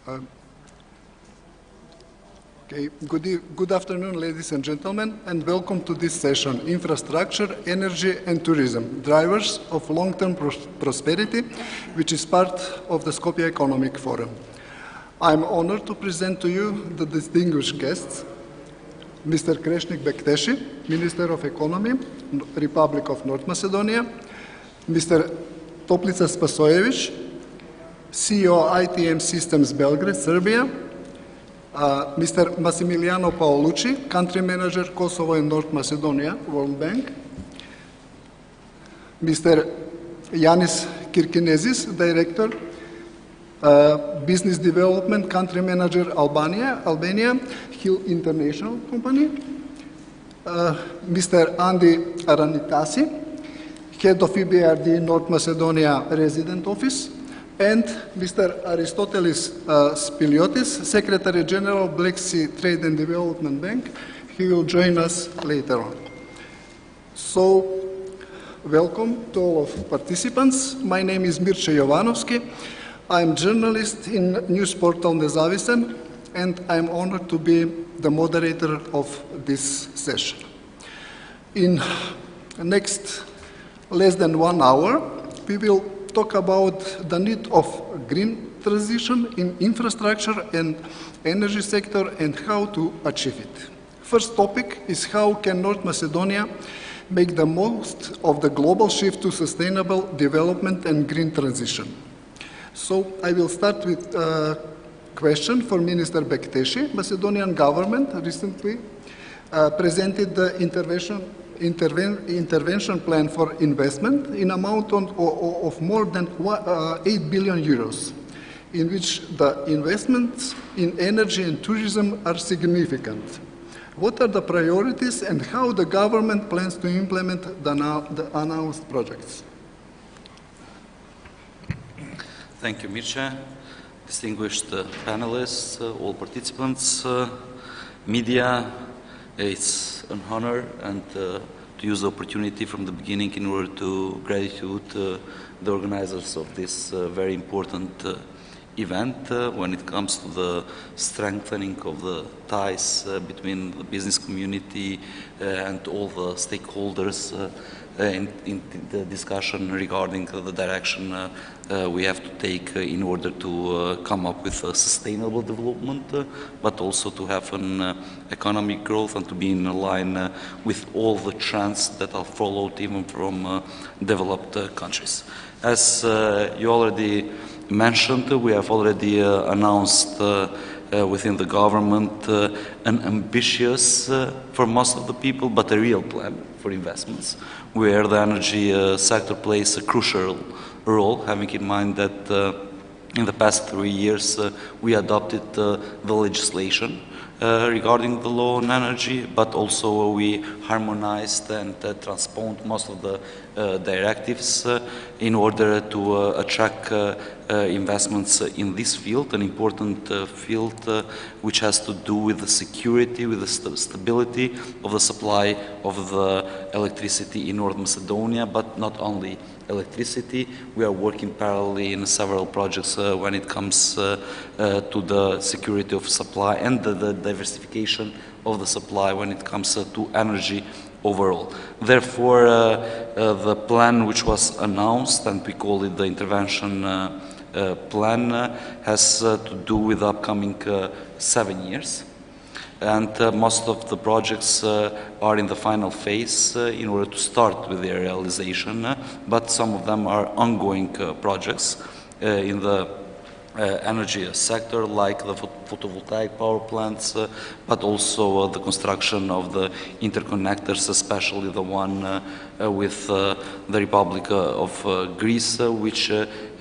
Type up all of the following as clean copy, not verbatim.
Uh, Okay. Good afternoon, ladies and gentlemen, and welcome to this session, Infrastructure, Energy and Tourism, Drivers of Long-Term Prosperity, which is part of the Skopje Economic Forum. I'm honored to present to you the distinguished guests, Mr. Krešnik Bekteši, Minister of Economy, Republic of North Macedonia, Mr. Toplica Spasojević, CEO ITM Systems Belgrade, Serbia, Mr. Massimiliano Paolucci, Country Manager, Kosovo and North Macedonia, World Bank, Mr. Yanis Kirkinezis, Director, Business Development, Country Manager, Albania, Hill International Company, Mr. Andy Aranitasi, Head of EBRD North Macedonia Resident Office, and Mr. Aristotelis Spiliotis, Secretary General, Black Sea Trade and Development Bank. He will join us later on. So, welcome to all of participants. My name is Mirce Jovanovski. I'm journalist in news portal Nezavisan, and I'm honored to be the moderator of this session. In the next less than 1 hour, we will talk about the need of green transition in infrastructure and energy sector and how to achieve it. First topic is how can North Macedonia make the most of the global shift to sustainable development and green transition. So I will start with a question for Minister Bekteši. Macedonian government recently presented the intervention plan for investment in amount of more than 8 billion euros, in which the investments in energy and tourism are significant. What are the priorities and how the government plans to implement the announced projects? Thank you, Mirce. Distinguished panelists, all participants, media, it's an honor and to use the opportunity from the beginning in order to gratitude the organizers of this very important event when it comes to the strengthening of the ties between the business community and all the stakeholders in the discussion regarding the direction we have to take in order to come up with a sustainable development, but also to have an economic growth and to be in line with all the trends that are followed even from developed countries. As you already mentioned, we have already announced within the government an ambitious, for most of the people, but a real plan for investments, where the energy sector plays a crucial role, having in mind that in the past 3 years we adopted the legislation regarding the law on energy, but also we harmonized and transposed most of the directives in order to attract investments in this field, an important field which has to do with the security, with the stability of the supply of the electricity in North Macedonia, but not only electricity. We are working parallelly in several projects when it comes to the security of supply and the diversification of the supply when it comes to energy overall. Therefore, the plan which was announced, and we call it the intervention plan, has to do with the upcoming 7 years. And most of the projects are in the final phase in order to start with their realization, but some of them are ongoing projects in the energy sector, like the photovoltaic power plants, but also the construction of the interconnectors, especially the one with the Republic of Greece, which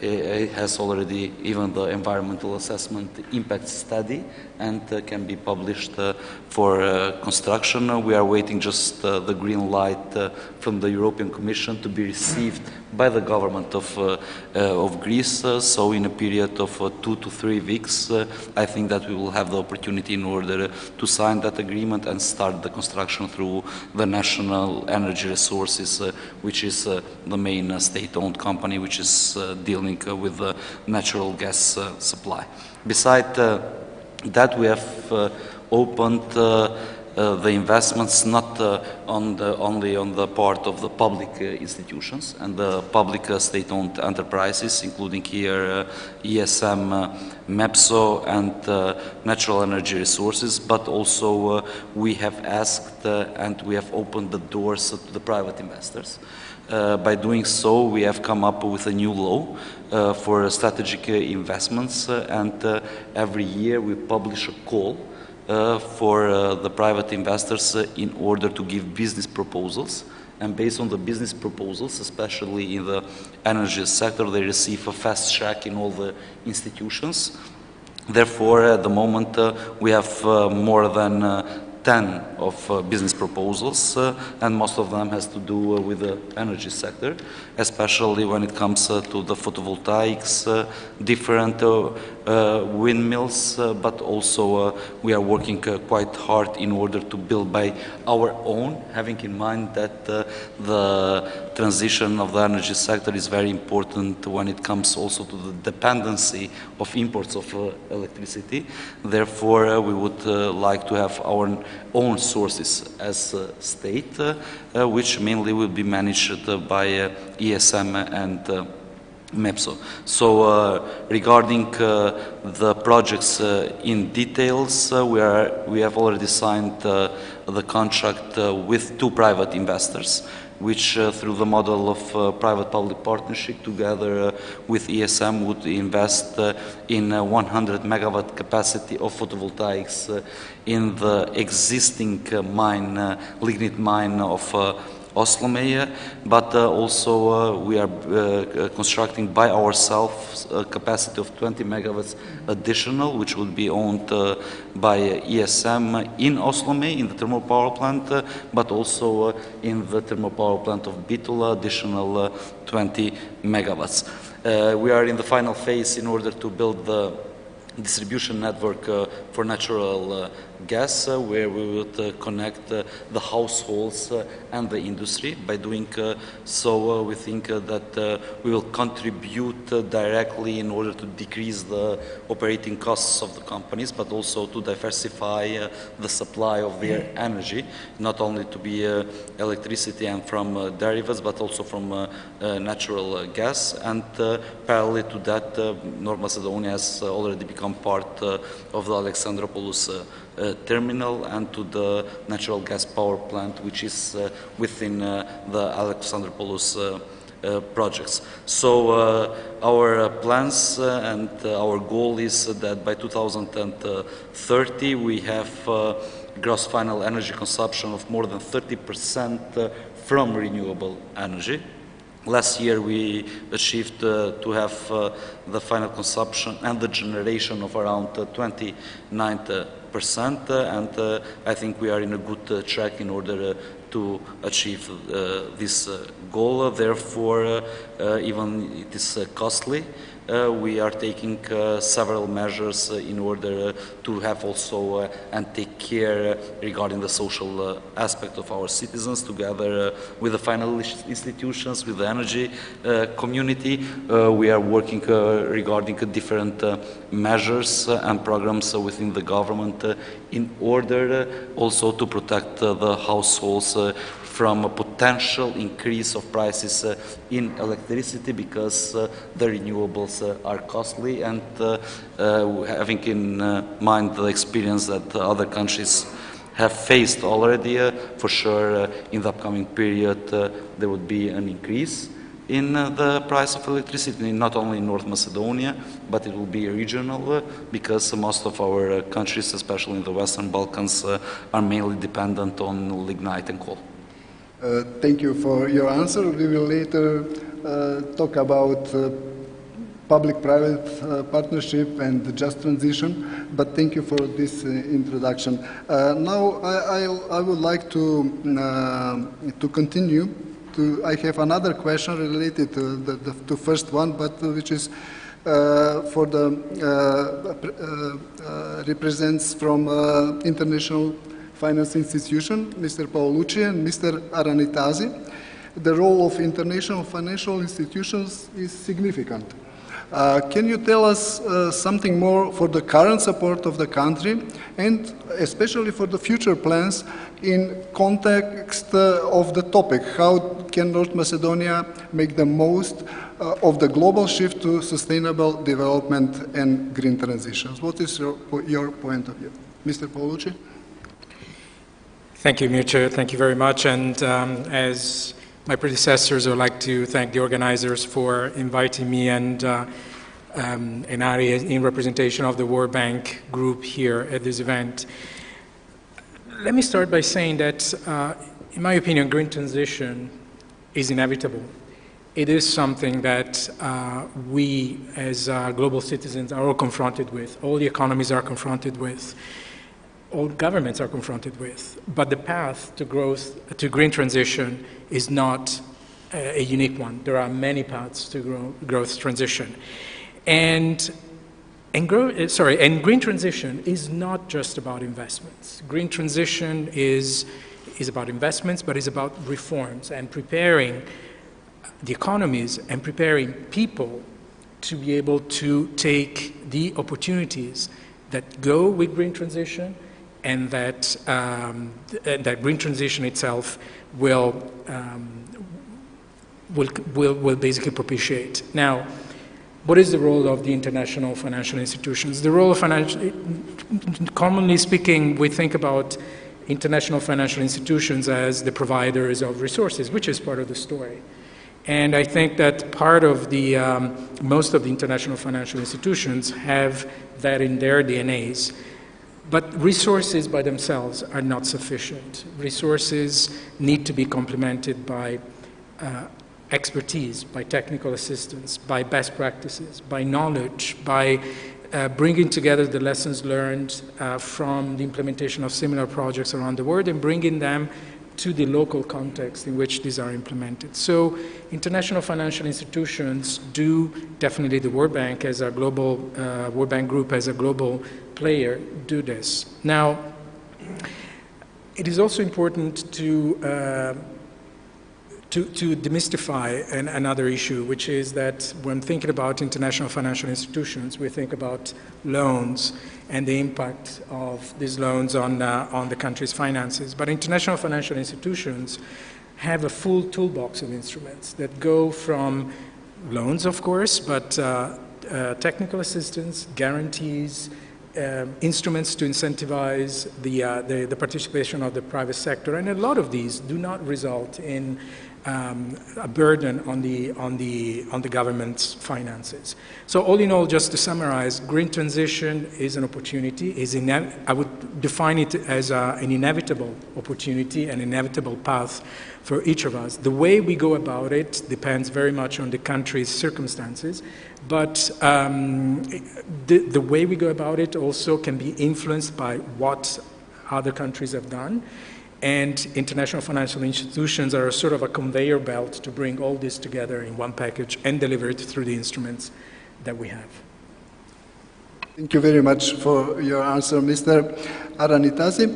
has already even the environmental assessment impact study and can be published for construction. We are waiting just the green light from the European Commission to be received by the government of Greece. So in a period of 2 to 3 weeks, I think that we will have the opportunity in order to sign that agreement and start the construction through the National Energy Resources, which is the main state-owned company which is dealing with the natural gas supply. Besides that, we have opened the investments not only on the part of the public institutions and the public state-owned enterprises, including here ESM, MEPSO, and Natural Energy Resources, but also we have asked and we have opened the doors to the private investors. By doing so, we have come up with a new law for strategic investments, and every year we publish a call for the private investors in order to give business proposals. And based on the business proposals, especially in the energy sector, they receive a fast track in all the institutions. Therefore, at the moment, we have more than 10 of business proposals, and most of them has to do with the energy sector, especially when it comes to the photovoltaics, different windmills, but also we are working quite hard in order to build by our own, having in mind that the transition of the energy sector is very important when it comes also to the dependency of imports of electricity. Therefore, we would like to have our own sources as a state, which mainly will be managed by ESM and MEPSO. So regarding the projects in details, we have already signed the contract with 2 private investors, which through the model of private-public partnership together with ESM would invest in 100 megawatt capacity of photovoltaics in the existing mine, lignite mine of Oslomeje, but also we are constructing by ourselves a capacity of 20 megawatts additional, which will be owned by ESM in Oslomeje, in the thermal power plant, but also in the thermal power plant of Bitula, additional 20 megawatts. We are in the final phase in order to build the distribution network for natural gas, where we would connect the households and the industry. By doing so, we think that we will contribute directly in order to decrease the operating costs of the companies, but also to diversify the supply of their energy, not only to be electricity and from derivatives, but also from natural gas. And parallel to that, North Macedonia has already become part of the Alexandroupolis terminal and to the natural gas power plant, which is within the Alexandroupolis projects. So our plans and our goal is that by 2030 we have gross final energy consumption of more than 30% from renewable energy. Last year we achieved to have the final consumption and the generation of around 29%, and I think we are in a good track in order to achieve this goal. Therefore, even it is costly, we are taking several measures in order to have also and take care regarding the social aspect of our citizens, together with the financial institutions, with the energy community. We are working regarding different measures and programs within the government in order also to protect the households from a potential increase of prices in electricity, because the renewables are costly, and having in mind the experience that other countries have faced already, for sure in the upcoming period there would be an increase in the price of electricity, not only in North Macedonia, but it will be regional, because most of our countries, especially in the Western Balkans, are mainly dependent on lignite and coal. Thank you for your answer. We will later talk about public-private partnership and the just transition, but thank you for this introduction. Now I would like to continue I have another question related to the first one, but which is for the represents from international finance institution, Mr. Paolucci and Mr. Aranitasi. The role of international financial institutions is significant. Can you tell us something more for the current support of the country and especially for the future plans in context of the topic? How can North Macedonia make the most of the global shift to sustainable development and green transitions? What is your point of view? Mr. Paolucci? Thank you, Mircea. Thank you very much. And as my predecessors, I would like to thank the organizers for inviting me and Ari in representation of the World Bank group here at this event. Let me start by saying that, in my opinion, green transition is inevitable. It is something that we as global citizens are all confronted with. All the economies are confronted with. All governments are confronted with. But the path to growth, to green transition, is not a unique one. There are many paths to growth transition. And green transition is not just about investments. Green transition is about investments, but it's about reforms and preparing the economies and preparing people to be able to take the opportunities that go with green transition, and that green transition itself will basically propitiate. Now, what is the role of the international financial institutions? The role of commonly speaking, we think about international financial institutions as the providers of resources, which is part of the story. And I think that part of the, most of the international financial institutions have that in their DNAs. But resources by themselves are not sufficient. Resources need to be complemented by expertise, by technical assistance, by best practices, by knowledge, by bringing together the lessons learned from the implementation of similar projects around the world and bringing them to the local context in which these are implemented. So international financial institutions do, definitely the World Bank as a global, World Bank Group as a global player, do this. Now, it is also important to demystify another issue, which is that when thinking about international financial institutions, we think about loans and the impact of these loans on the country's finances. But international financial institutions have a full toolbox of instruments that go from loans, of course, but technical assistance, guarantees, instruments to incentivize the participation of the private sector, and a lot of these do not result in a burden on the government's finances. So all in all, just to summarize, green transition is an opportunity. I would define it as an inevitable opportunity, an inevitable path for each of us. The way we go about it depends very much on the country's circumstances, but the way we go about it also can be influenced by what other countries have done. And international financial institutions are sort of a conveyor belt to bring all this together in one package and deliver it through the instruments that we have. Thank you very much for your answer, Mr. Aranitasi.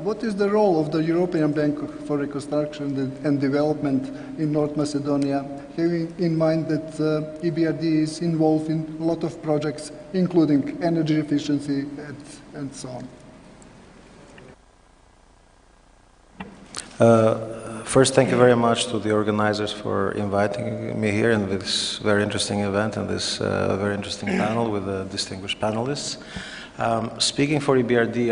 What is the role of the European Bank for Reconstruction and Development in North Macedonia, having in mind that EBRD is involved in a lot of projects, including energy efficiency and so on? First, thank you very much to the organizers for inviting me here in this very interesting event and this very interesting panel with the distinguished panelists. Speaking for EBRD,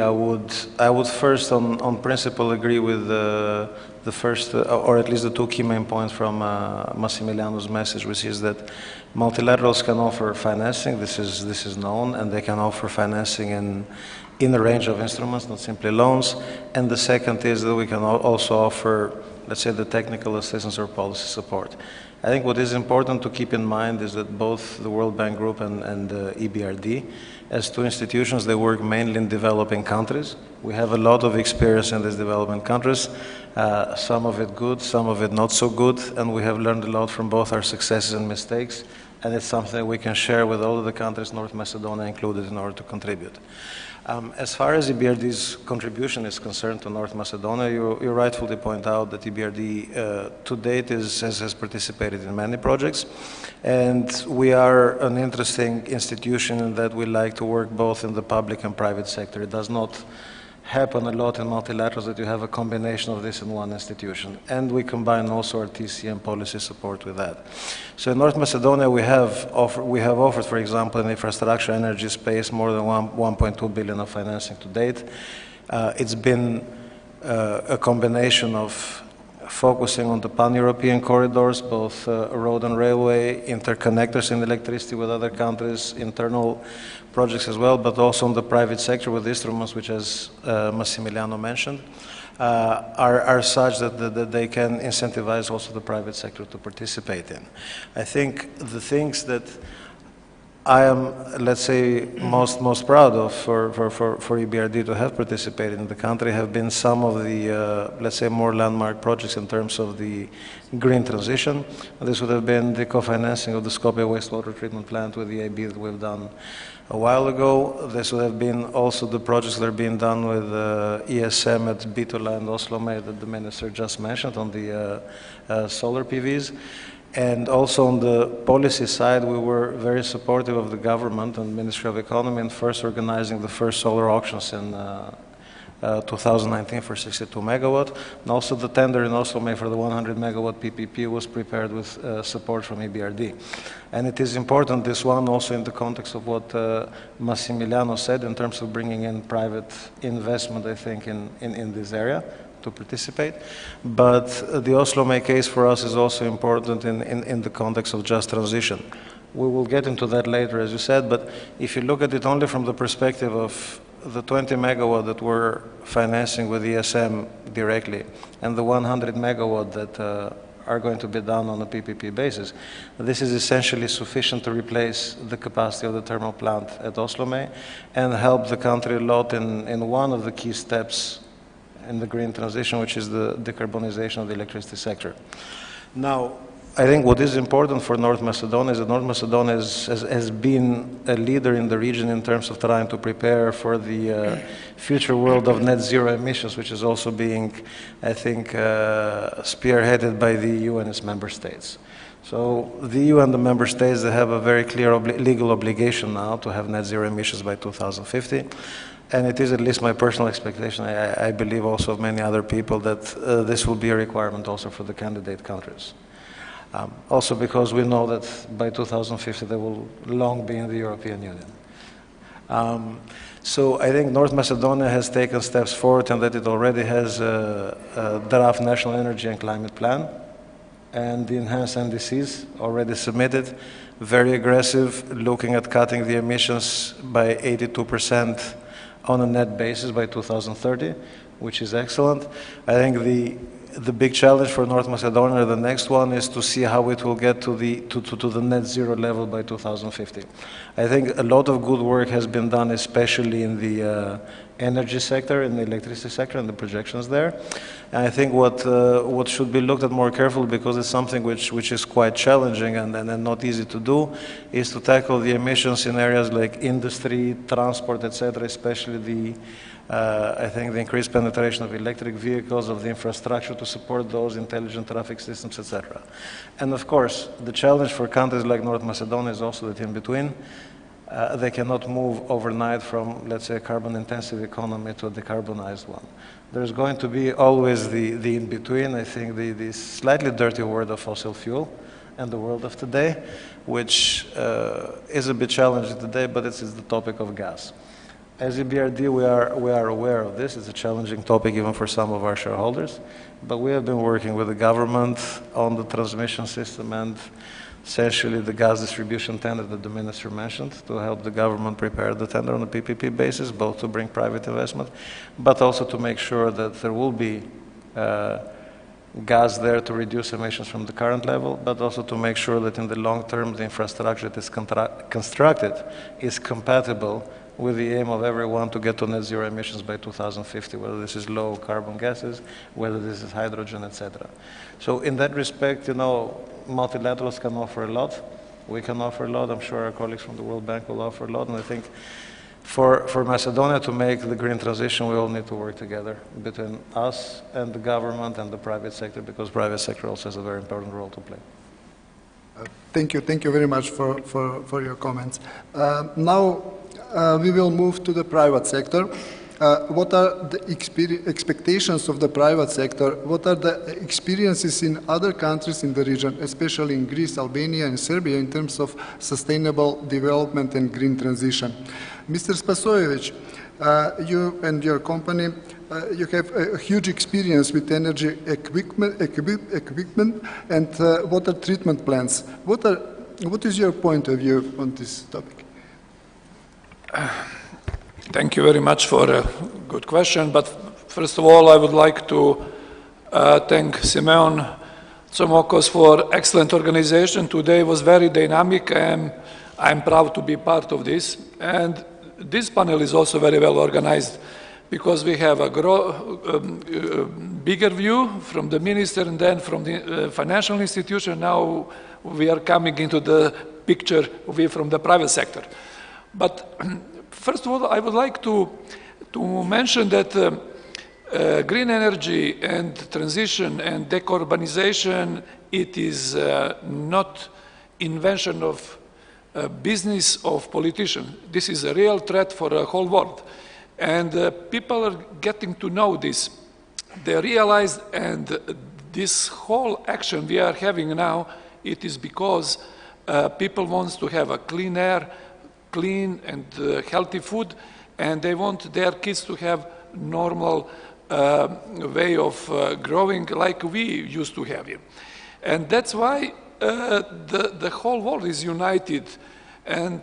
I would first, on principle, agree with the first, or at least the two key main points from Massimiliano's message, which is that multilaterals can offer financing. This is known, and they can offer financing in a range of instruments, not simply loans. And the second is that we can also offer, let's say, the technical assistance or policy support. I think what is important to keep in mind is that both the World Bank Group and EBRD, as two institutions, they work mainly in developing countries. We have a lot of experience in these developing countries, some of it good, some of it not so good, and we have learned a lot from both our successes and mistakes, and it's something we can share with all of the countries, North Macedonia included, in order to contribute. As far as EBRD's contribution is concerned to North Macedonia, you rightfully point out that EBRD to date has participated in many projects, and we are an interesting institution in that we like to work both in the public and private sector. It does not happen a lot in multilaterals that you have a combination of this in one institution, and we combine also our TCM policy support with that. So in North Macedonia we have offered, for example, in infrastructure energy space more than 1.2 billion of financing to date. It's been a combination of focusing on the pan-European corridors, both road and railway, interconnectors in electricity with other countries, internal projects as well, but also on the private sector with instruments which, as Massimiliano mentioned, are such that they can incentivize also the private sector to participate in. I think the things that I am, let's say, most proud of for EBRD to have participated in the country have been some of the, let's say, more landmark projects in terms of the green transition. This would have been the co-financing of the Skopje wastewater treatment plant with the EIB that we've done a while ago. This would have been also the projects that are being done with ESM at Bitola and Oslomej that the minister just mentioned on the solar PVs. And also on the policy side, we were very supportive of the government and Ministry of Economy in first organizing the first solar auctions in 2019 for 62 megawatt. And also the tender in Oslomej for the 100 megawatt PPP was prepared with support from EBRD. And it is important, this one, also in the context of what Massimiliano said in terms of bringing in private investment, I think, in this area to participate. But the Oslomej case for us is also important in the context of just transition. We will get into that later, as you said, but if you look at it only from the perspective of the 20 megawatt that we're financing with ESM directly and the 100 megawatt that are going to be done on a PPP basis, this is essentially sufficient to replace the capacity of the thermal plant at Oslomej and help the country a lot in one of the key steps in the green transition, which is the decarbonization of the electricity sector. Now, I think what is important for North Macedonia is that North Macedonia has been a leader in the region in terms of trying to prepare for the future world of net zero emissions, which is also being, I think, spearheaded by the EU and its member states. So the EU and the member states, they have a very clear legal obligation now to have net zero emissions by 2050. And it is at least my personal expectation, I believe also of many other people, that this will be a requirement also for the candidate countries. Also because we know that by 2050 they will long be in the European Union. So I think North Macedonia has taken steps forward and that it already has a draft national energy and climate plan. And the enhanced NDCs already submitted, very aggressive, looking at cutting the emissions by 82% on a net basis by 2030, which is excellent. I think the big challenge for North Macedonia, the next one, is to see how it will get to the net zero level by 2050. I think a lot of good work has been done, especially in the energy sector, in the electricity sector, and the projections there. And I think what should be looked at more carefully, because it's something which is quite challenging and not easy to do, is to tackle the emissions in areas like industry, transport, etc., especially I think the increased penetration of electric vehicles, of the infrastructure to support those, intelligent traffic systems, etc. And of course, the challenge for countries like North Macedonia is also that in between, they cannot move overnight from, let's say, a carbon-intensive economy to a decarbonized one. There's going to be always the in-between, I think the slightly dirty word of fossil fuel and the world of today, which is a bit challenging today, but it's the topic of gas. As EBRD, we are aware of this. It's a challenging topic even for some of our shareholders, but we have been working with the government on the transmission system and essentially the gas distribution tender that the minister mentioned, to help the government prepare the tender on a PPP basis, both to bring private investment, but also to make sure that there will be gas there to reduce emissions from the current level, but also to make sure that in the long term the infrastructure that is constructed is compatible with the aim of everyone to get to net zero emissions by 2050, whether this is low carbon gases, whether this is hydrogen, etc. So in that respect, you know, multilaterals can offer a lot. We can offer a lot. I'm sure our colleagues from the World Bank will offer a lot. And I think for Macedonia to make the green transition, we all need to work together between us and the government and the private sector, because private sector also has a very important role to play. Thank you very much for your comments. Now we will move to the private sector. What are the expectations of the private sector? What are the experiences in other countries in the region, especially in Greece, Albania, and Serbia, in terms of sustainable development and green transition? Mr. Spasojevic, you and your company, you have a huge experience with energy equipment and water treatment plants. What is your point of view on this topic? Thank you very much for a good question. But first of all, I would like to thank Simeon Tsomokos for excellent organization. Today was very dynamic, and I'm proud to be part of this. And this panel is also very well organized, because we have a bigger view from the minister and then from the financial institution. Now we are coming into the picture from the private sector. But first of all, I would like to mention that green energy and transition and decarbonization, it is not invention of business of politicians. This is a real threat for the whole world. And people are getting to know this. They realize, and this whole action we are having now, it is because people want to have a clean air, clean and healthy food, and they want their kids to have normal way of growing like we used to have it. And that's why the whole world is united. And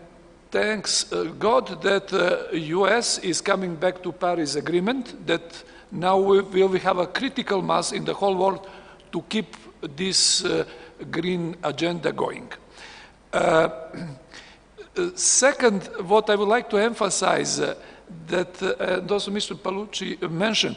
thanks God that US is coming back to Paris Agreement, that now we will have a critical mass in the whole world to keep this green agenda going. Second, what I would like to emphasize that also Mr. Paolucci mentioned,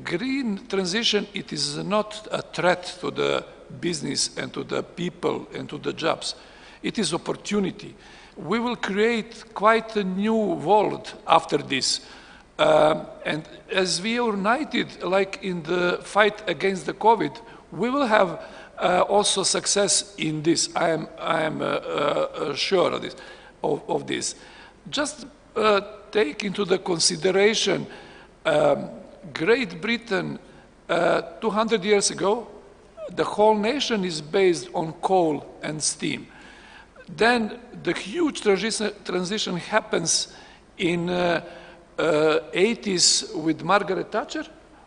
green transition, it is not a threat to the business and to the people and to the jobs. It is opportunity. We will create quite a new world after this. And as we are united, like in the fight against the COVID, we will have also success in this. I am sure of this. Just take into the consideration Great Britain 200 years ago, the whole nation is based on coal and steam. Then the huge transition happens in 80s with Margaret Thatcher,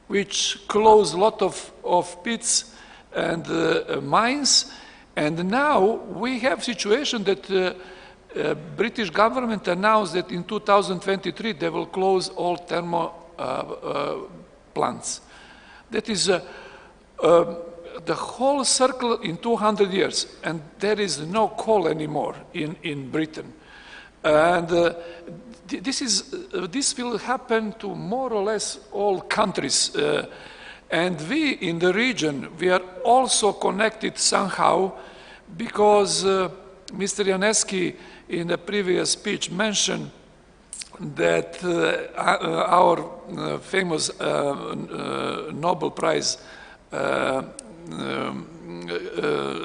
which closed a lot of pits and mines. And now we have a situation that British government announced that in 2023 they will close all thermal plants. That is the whole circle in 200 years, and there is no coal anymore in Britain. And this will happen to more or less all countries. And we in the region, we are also connected somehow, because Mr. Janeski in the previous speech mentioned that our famous Nobel Prize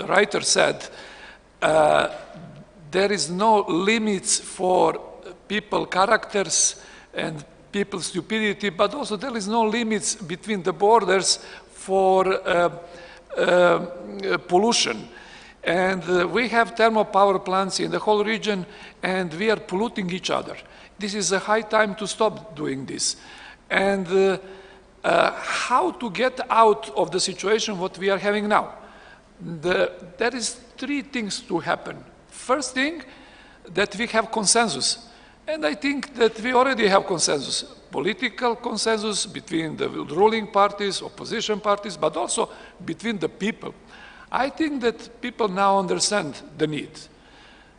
writer said, there is no limits for people characters and people's stupidity, but also there is no limits between the borders for pollution. And we have thermal power plants in the whole region, and we are polluting each other. This is a high time to stop doing this. And how to get out of the situation what we are having now? There is three things to happen. First thing, that we have consensus. And I think that we already have consensus, political consensus between the ruling parties, opposition parties, but also between the people. I think that people now understand the need.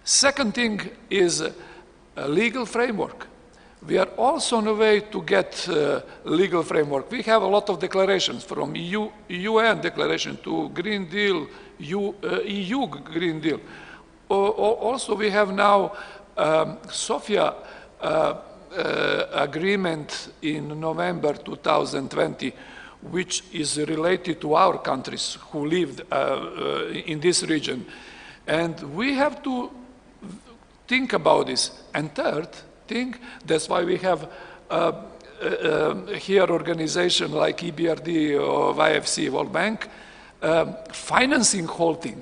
Second thing is a legal framework. We are also on a way to get a legal framework. We have a lot of declarations from UN declaration to Green Deal, EU Green Deal. Also, we have now Sofia agreement in November 2020, which is related to our countries who lived in this region. And we have to think about this. And third thing, that's why we have here organization like EBRD or IFC, World Bank, financing whole thing.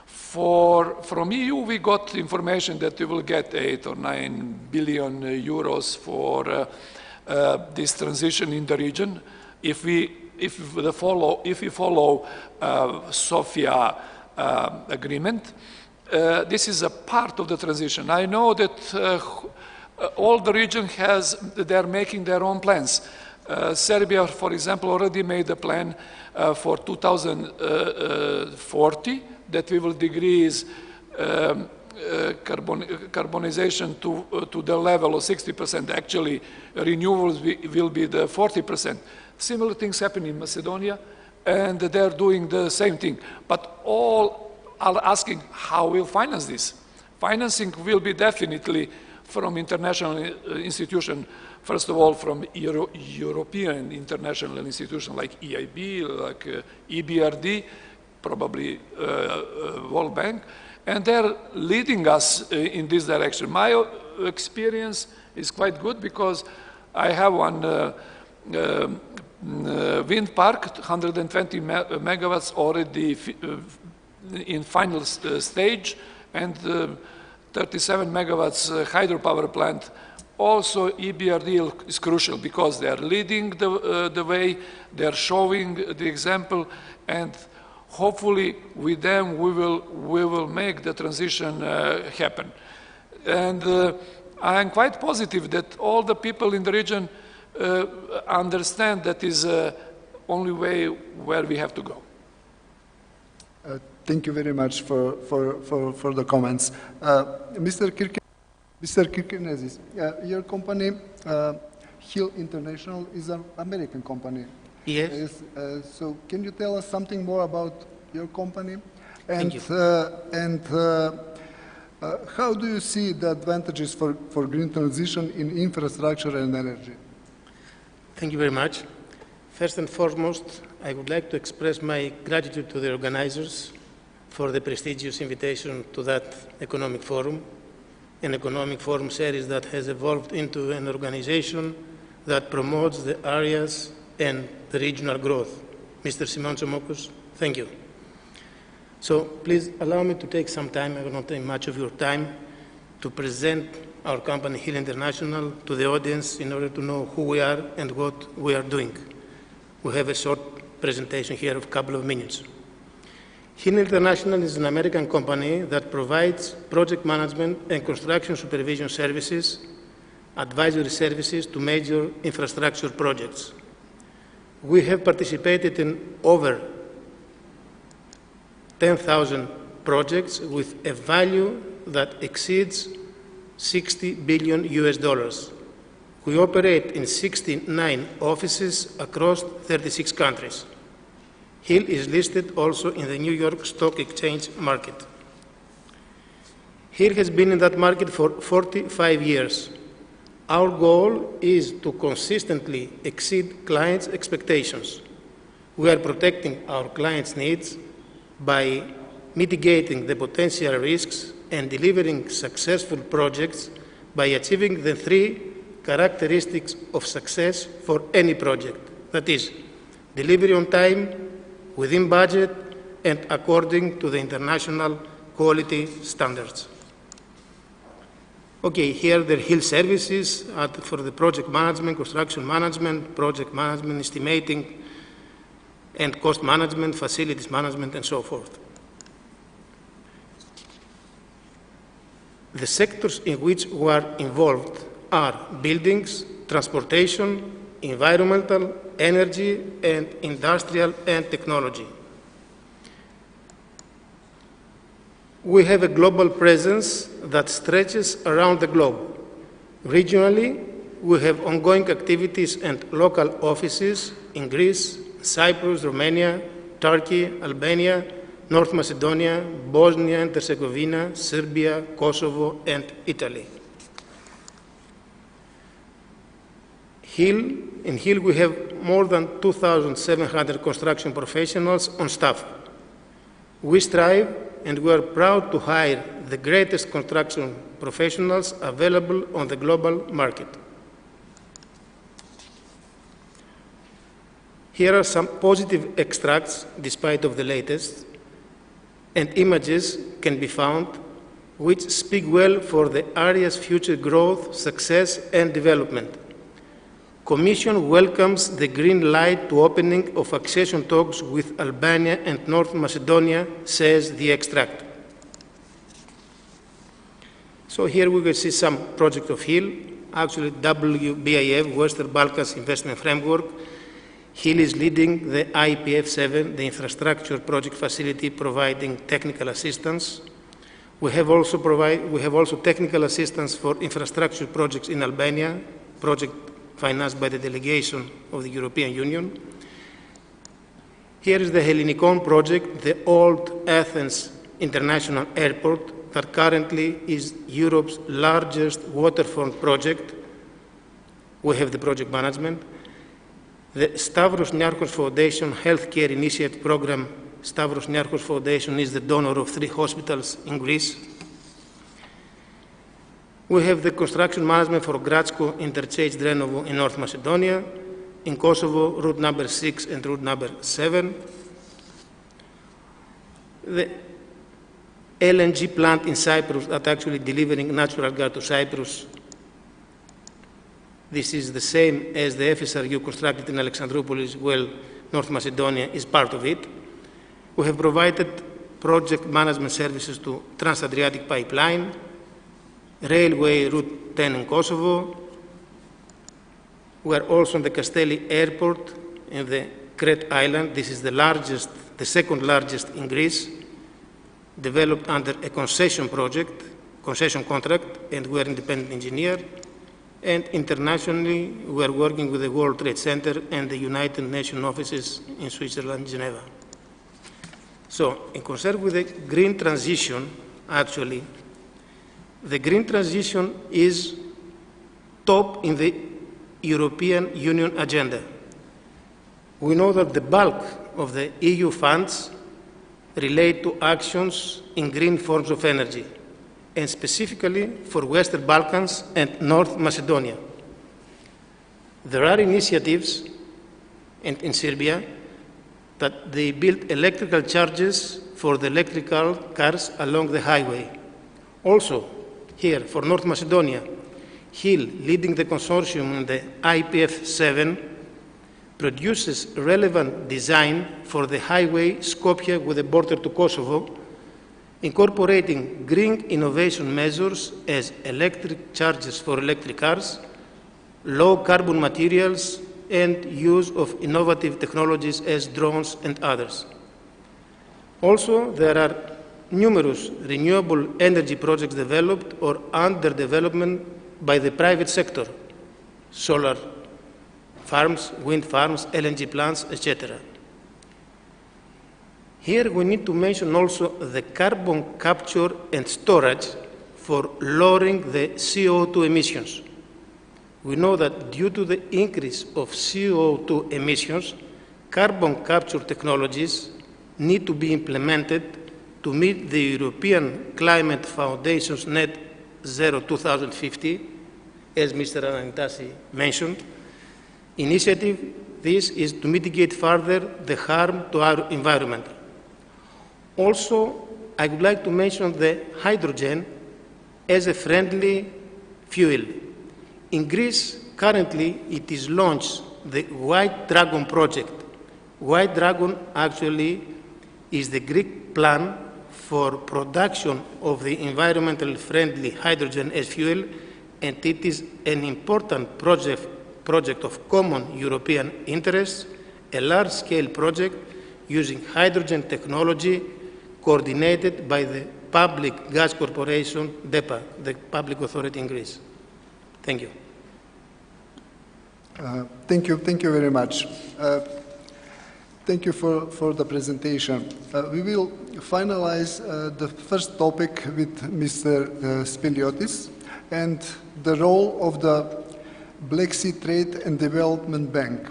From EU, we got information that we will get 8 or 9 billion euros for this transition in the region if we follow Sofia agreement. This is a part of the transition. I know that all the region they're making their own plans. Serbia, for example, already made a plan for 2040 that we will decrease carbonization to the level of 60%. Actually, renewables will be the 40%. Similar things happen in Macedonia, and they're doing the same thing. But all are asking how we'll finance this. Financing will be definitely from international institutions, first of all from European international institutions like EIB, like EBRD, probably World Bank, and they're leading us in this direction. My experience is quite good because I have one wind park, 120 megawatts already in final stage, and 37 megawatts hydropower plant. Also, EBRD is crucial because they are leading the way, they are showing the example, and hopefully with them we will make the transition happen. And I am quite positive that all the people in the region understand that is the only way where we have to go. Thank you very much for the comments. Mr. Kirkenesis, your company, Hill International, is an American company. Yes. So can you tell us something more about your company? And, Thank you. How do you see the advantages for green transition in infrastructure and energy? Thank you very much. First and foremost, I would like to express my gratitude to the organizers for the prestigious invitation to that economic forum, an economic forum series that has evolved into an organization that promotes the areas and the regional growth. Mr. Simon Tsomokos, thank you. So please allow me to take some time, I will not take much of your time, to present our company, Hill International, to the audience in order to know who we are and what we are doing. We have a short presentation here of a couple of minutes. Hill International is an American company that provides project management and construction supervision services, advisory services to major infrastructure projects. We have participated in over 10,000 projects with a value that exceeds $60 billion US. We operate in 69 offices across 36 countries. Hill is listed also in the New York Stock Exchange market. Hill has been in that market for 45 years. Our goal is to consistently exceed clients' expectations. We are protecting our clients' needs by mitigating the potential risks and delivering successful projects by achieving the 3 characteristics of success for any project. That is, delivery on time, within budget, and according to the international quality standards. Okay, here the Hill services for the project management, construction management, project management, estimating, and cost management, facilities management, and so forth. The sectors in which we are involved are buildings, transportation, environmental, energy, and industrial and technology. We have a global presence that stretches around the globe. Regionally, we have ongoing activities and local offices in Greece, Cyprus, Romania, Turkey, Albania, North Macedonia, Bosnia and Herzegovina, Serbia, Kosovo, and Italy. In Hill, we have more than 2,700 construction professionals on staff. We strive and we are proud to hire the greatest construction professionals available on the global market. Here are some positive extracts, despite of the latest, and images can be found which speak well for the area's future growth, success, and development. Commission welcomes the green light to opening of accession talks with Albania and North Macedonia, says the extract. So here we will see some project of Hill, actually WBIF, Western Balkans Investment Framework. Hill is leading the IPF7, the infrastructure project facility, providing technical assistance. We have also technical assistance for infrastructure projects in Albania, project financed by the delegation of the European Union. Here is the Hellinikon project, the old Athens International Airport, that currently is Europe's largest waterfront project. We have the project management. The Stavros Niarchos Foundation Healthcare Initiative Program. Stavros Niarchos Foundation is the donor of 3 hospitals in Greece. We have the construction management for Gratsko Interchange Drenovo in North Macedonia, in Kosovo, route number 6 and route number 7. The LNG plant in Cyprus that actually delivering natural gas to Cyprus. This is the same as the FSRU constructed in Alexandroupolis. Well, North Macedonia is part of it. We have provided project management services to Trans-Adriatic Pipeline, Railway Route 10 in Kosovo. We are also on the Kastelli Airport in the Crete Island. This is the second largest in Greece, developed under a concession contract, and we are independent engineer. And internationally, we are working with the World Trade Center and the United Nations offices in Switzerland, Geneva. So, in concern with the green transition, actually, the green transition is top in the European Union agenda. We know that the bulk of the EU funds relate to actions in green forms of energy, and specifically for Western Balkans and North Macedonia. There are initiatives in Serbia that they build electrical chargers for the electrical cars along the highway. Also, here for North Macedonia, Hill, leading the consortium in the IPF7, produces relevant design for the highway Skopje with the border to Kosovo, incorporating green innovation measures as electric chargers for electric cars, low carbon materials, and use of innovative technologies as drones and others. Also, there are numerous renewable energy projects developed or under development by the private sector, solar farms, wind farms, LNG plants, etc. Here we need to mention also the carbon capture and storage for lowering the CO2 emissions. We know that due to the increase of CO2 emissions, carbon capture technologies need to be implemented to meet the European Climate Foundation's Net Zero 2050, as Mr. Anastasi mentioned. Initiative, this is to mitigate further the harm to our environment. Also, I would like to mention the hydrogen as a friendly fuel. In Greece, currently, it is launched the White Dragon project. White Dragon actually is the Greek plan for production of the environmentally friendly hydrogen as fuel, and it is an important project of common European interest, a large-scale project using hydrogen technology coordinated by the Public Gas Corporation, DEPA, the public authority in Greece. Thank you. Thank you very much. Thank you for the presentation. We will finalize the first topic with Mr. Spiliotis and the role of the Black Sea Trade and Development Bank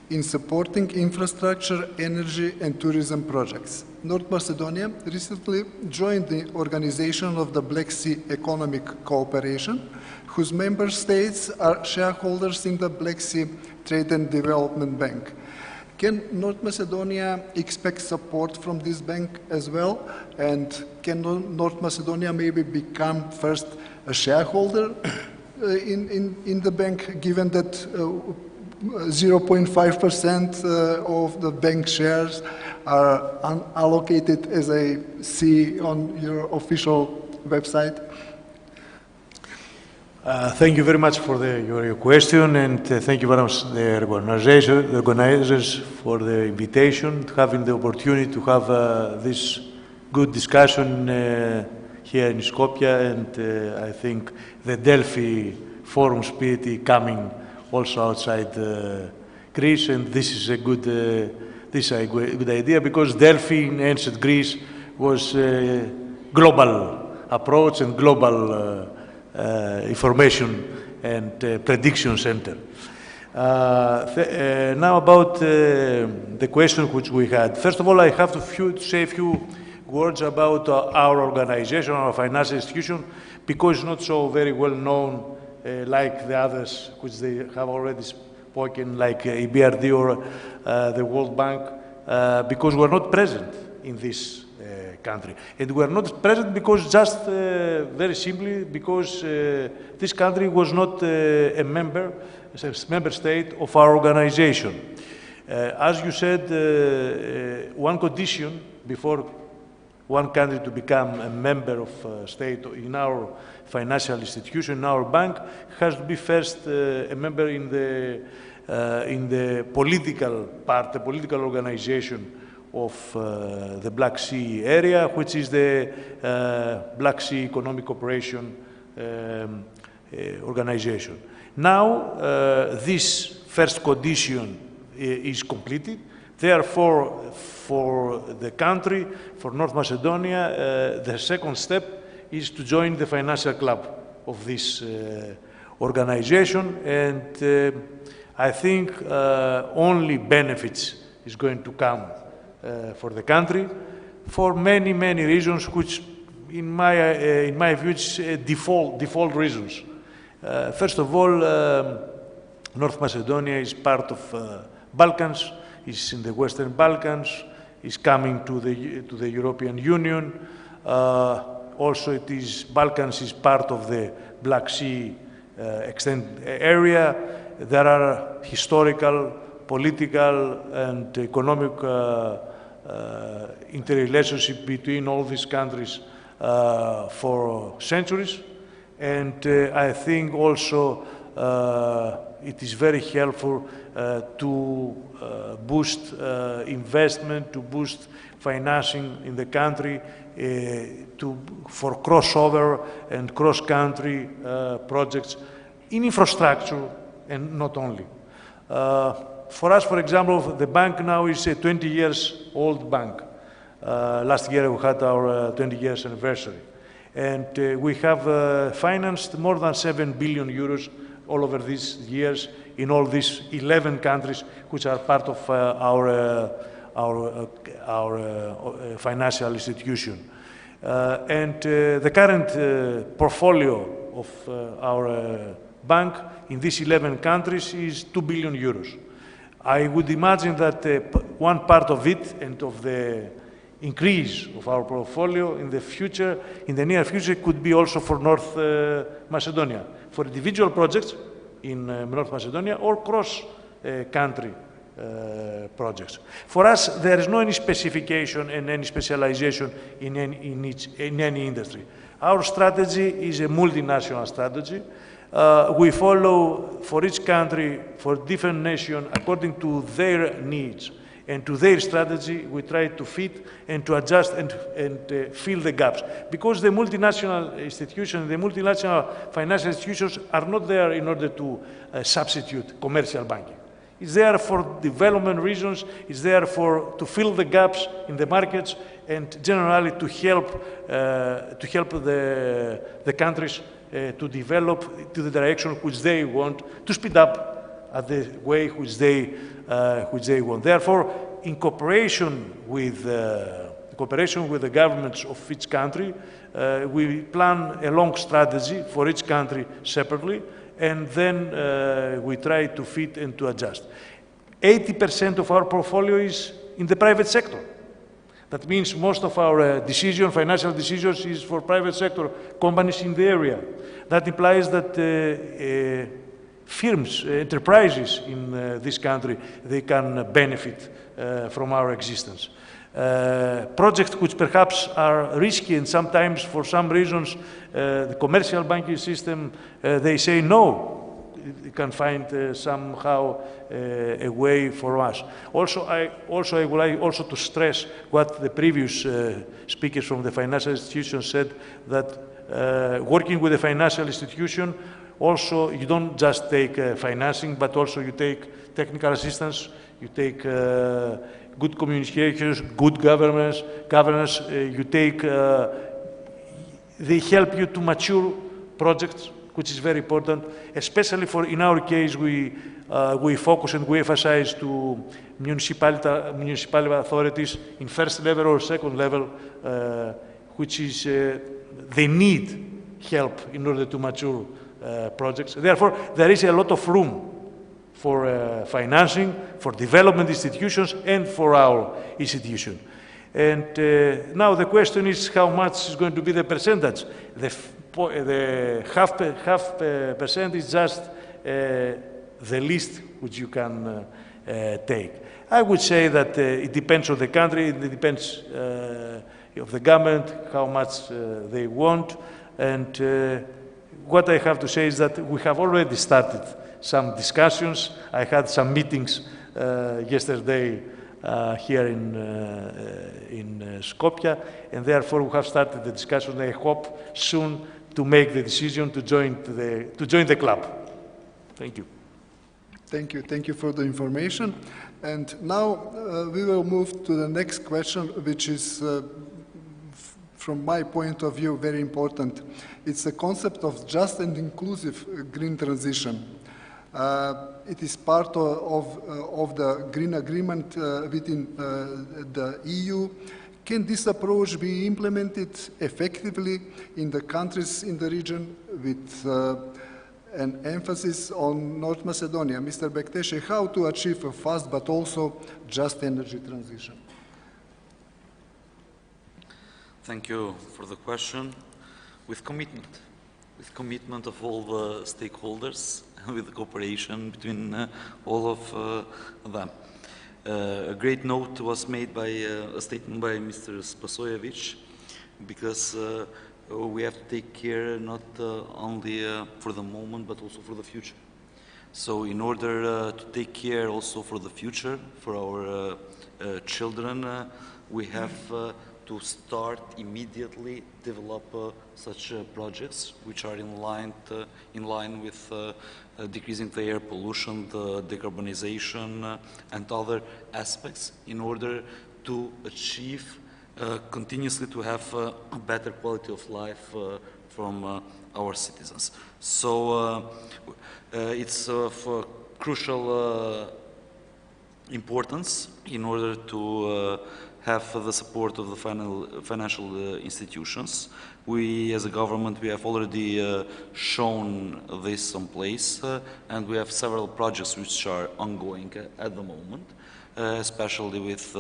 in supporting infrastructure, energy and tourism projects. North Macedonia recently joined the organization of the Black Sea Economic Cooperation, whose member states are shareholders in the Black Sea Trade and Development Bank. Can North Macedonia expect support from this bank as well? And can North Macedonia maybe become first a shareholder in the bank, given that 0.5% of the bank shares are unallocated, as I see on your official website? Thank you very much for your question, and thank you very much the organizers for the invitation, having the opportunity to have this good discussion here in Skopje, and I think the Delphi Forum Spirit coming also outside Greece, and this is a good idea, because Delphi in ancient Greece was a global approach and global information and prediction center. Now about the question which we had. First of all, I have to say a few words about our organization, our financial institution, because it's not so very well known like the others which they have already spoken, like EBRD or the World Bank, because we're not present in this country. And we're not present because just very simply because this country was not a member state of our organization. As you said, one condition before one country to become a member of state in our financial institution, in our bank, has to be first a member in the political part, the political organization of the Black Sea area, which is the Black Sea Economic Cooperation organization. Now, this first condition is completed. Therefore, for the country, for North Macedonia, the second step is to join the financial club of this organization, and I think only benefits is going to come for the country for many, many reasons, which in my view, it's default reasons. First of all, North Macedonia is part of Balkans, is in the Western Balkans, is coming to the European Union. Also, Balkans is part of the Black Sea extended area. There are historical, political, and economic interrelationship between all these countries for centuries. And I think also it is very helpful to boost investment, to boost financing in the country, for crossover and cross-country projects in infrastructure and not only. For us, for example, the bank now is a 20 years old bank. Last year we had our 20 years anniversary. And we have financed more than 7 billion euros all over these years in all these 11 countries which are part of our financial institution. And the current portfolio of our bank in these 11 countries is 2 billion euros. I would imagine that one part of it and of the increase of our portfolio in the future, in the near future, could be also for North Macedonia, for individual projects in North Macedonia or cross-country projects. For us, there is no any specification and any specialization in any industry. Our strategy is a multinational strategy. We follow for each country, for different nations, according to their needs and to their strategy. We try to fit and to adjust and fill the gaps. Because the multinational institutions, the multinational financial institutions are not there in order to substitute commercial banking. It's there for development reasons, it's there to fill the gaps in the markets and generally to help the countries to develop to the direction which they want, to speed up at the way which they want. Therefore, in cooperation with the governments of each country, we plan a long strategy for each country separately, and then we try to fit and to adjust. 80% of our portfolio is in the private sector. That means most of our financial decisions is for private sector companies in the area. That implies that firms, enterprises in this country, they can benefit from our existence. Projects which perhaps are risky and sometimes for some reasons the commercial banking system, they say no. You can find somehow a way for us. Also, I would like also to stress what the previous speakers from the financial institution said, that working with a financial institution, also you don't just take financing, but also you take technical assistance, you take good communications, good governance, you take, they help you to mature projects, which is very important, especially in our case, we focus and we emphasize to municipal authorities in first level or second level, which is, they need help in order to mature projects. Therefore, there is a lot of room for financing, for development institutions, and for our institution. And now the question is how much is going to be the percentage. The half percent is just the least which you can take. I would say that it depends on the country, it depends of the government, how much they want. And what I have to say is that we have already started some discussions. I had some meetings yesterday here in Skopje, and therefore we have started the discussion. I hope soon to make the decision to join the club. Thank you. Thank you. Thank you for the information. And now we will move to the next question, which is, from my point of view, very important. It's the concept of just and inclusive green transition. It is part of the green agreement within the EU. Can this approach be implemented effectively in the countries in the region with an emphasis on North Macedonia? Mr. Bekteshi, how to achieve a fast but also just energy transition? Thank you for the question. With commitment of all the stakeholders, with the cooperation between all of them. A great note was made by a statement by Mr. Spasojevic, because we have to take care not only for the moment, but also for the future. So in order to take care also for the future, for our children, we have to start immediately develop such projects which are in line with decreasing the air pollution, the decarbonization, and other aspects, in order to achieve continuously to have a better quality of life from our citizens. So it's of crucial importance in order to have the support of the financial institutions. We, as a government, we have already shown this in place, and we have several projects which are ongoing at the moment. especially with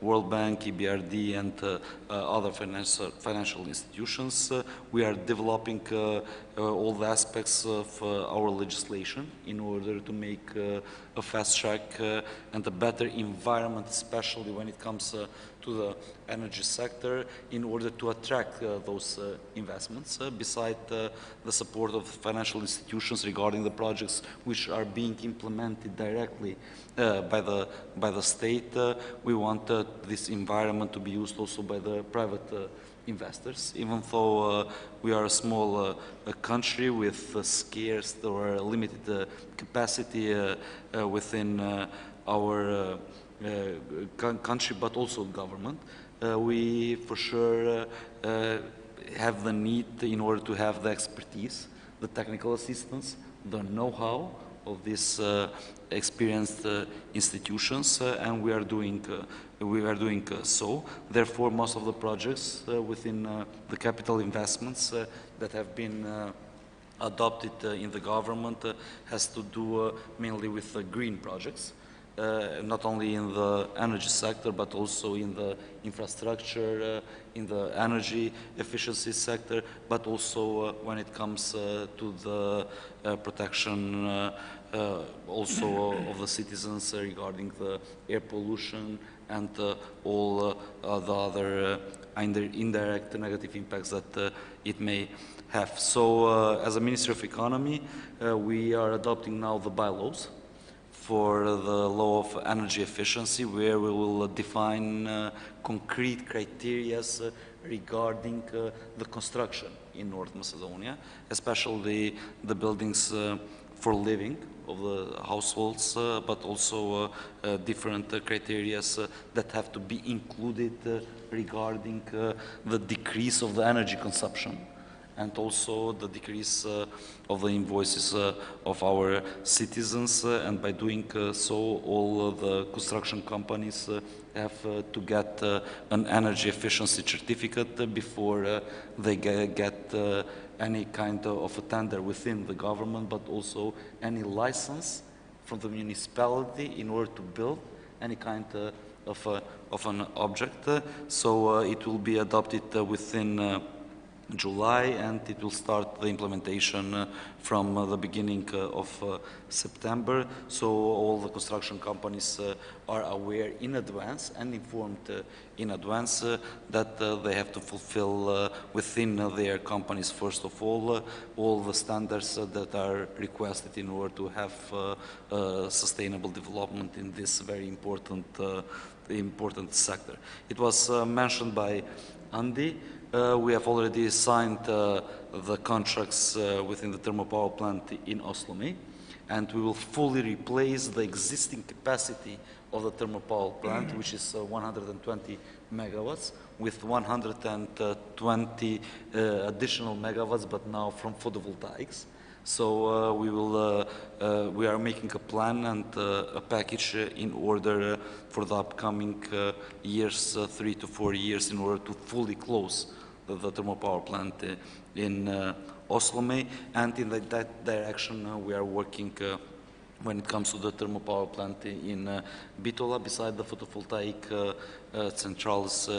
World Bank, EBRD, and other financial institutions. We are developing all the aspects of our legislation in order to make a fast track and a better environment, especially when it comes to the energy sector, in order to attract those investments, beside the support of financial institutions regarding the projects which are being implemented directly by the state. We want this environment to be used also by the private investors. Even though we are a small country with scarce or limited capacity within our country, but also government, we for sure have the need in order to have the expertise, the technical assistance, the know-how of these experienced institutions, and we are doing so. Therefore, most of the projects within the capital investments that have been adopted in the government has to do mainly with green projects. Not only in the energy sector, but also in the infrastructure, in the energy efficiency sector, but also when it comes to the protection also of the citizens regarding the air pollution and all the other indirect negative impacts that it may have. So as a Ministry of Economy, we are adopting now the bylaws for the law of energy efficiency, where we will define concrete criteria regarding the construction in North Macedonia, especially the buildings for living of the households, but also different criteria that have to be included regarding the decrease of the energy consumption, and also the decrease of the invoices of our citizens. And by doing so, all the construction companies have to get an energy efficiency certificate before they get any kind of a tender within the government, but also any license from the municipality in order to build any kind of an object. So it will be adopted within July, and it will start the implementation from the beginning of September. So all the construction companies are aware in advance and informed in advance that they have to fulfill within their companies, first of all the standards that are requested in order to have sustainable development in this very important sector. It was mentioned by Andy. We have already signed the contracts within the thermal power plant in Oslome, and we will fully replace the existing capacity of the thermal power plant, which is 120 megawatts, with 120 additional megawatts, but now from photovoltaics. So we are making a plan and a package in order for the upcoming years, 3 to 4 years, in order to fully close the thermal power plant in Oslome. And in that direction we are working when it comes to the thermal power plant in Bitola, beside the photovoltaic centrals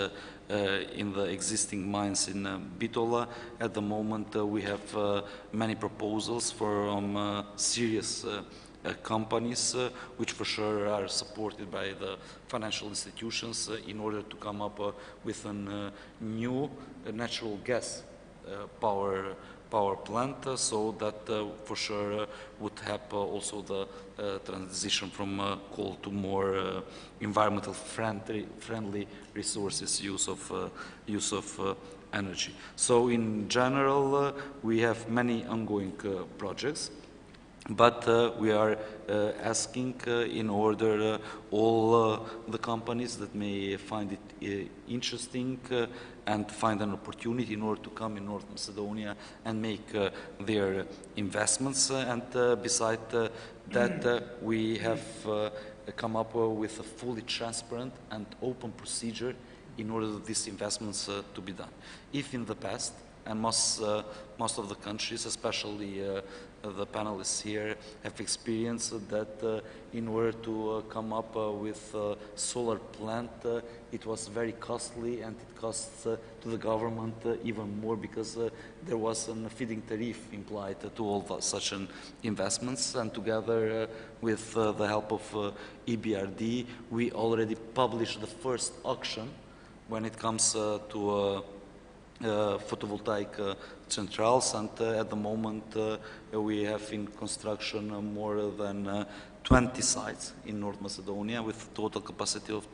in the existing mines in Bitola. At the moment we have many proposals from serious companies, which for sure are supported by the financial institutions, in order to come up with a new natural gas power plant, so that for sure would help also the transition from coal to more environmental friendly resources, use of energy. So in general we have many ongoing projects, but we are asking in order all the companies that may find it interesting and find an opportunity in order to come in North Macedonia and make their investments. And beside that, we have come up with a fully transparent and open procedure in order for these investments to be done. If in the past and most of the countries, especially the panelists here, have experienced that in order to come up with a solar plant, it was very costly, and it costs to the government even more, because there was a feed-in tariff implied to all such investments. And together with the help of EBRD, we already published the first auction when it comes to photovoltaic centrales, and at the moment we have in construction more than 20 sites in North Macedonia with a total capacity of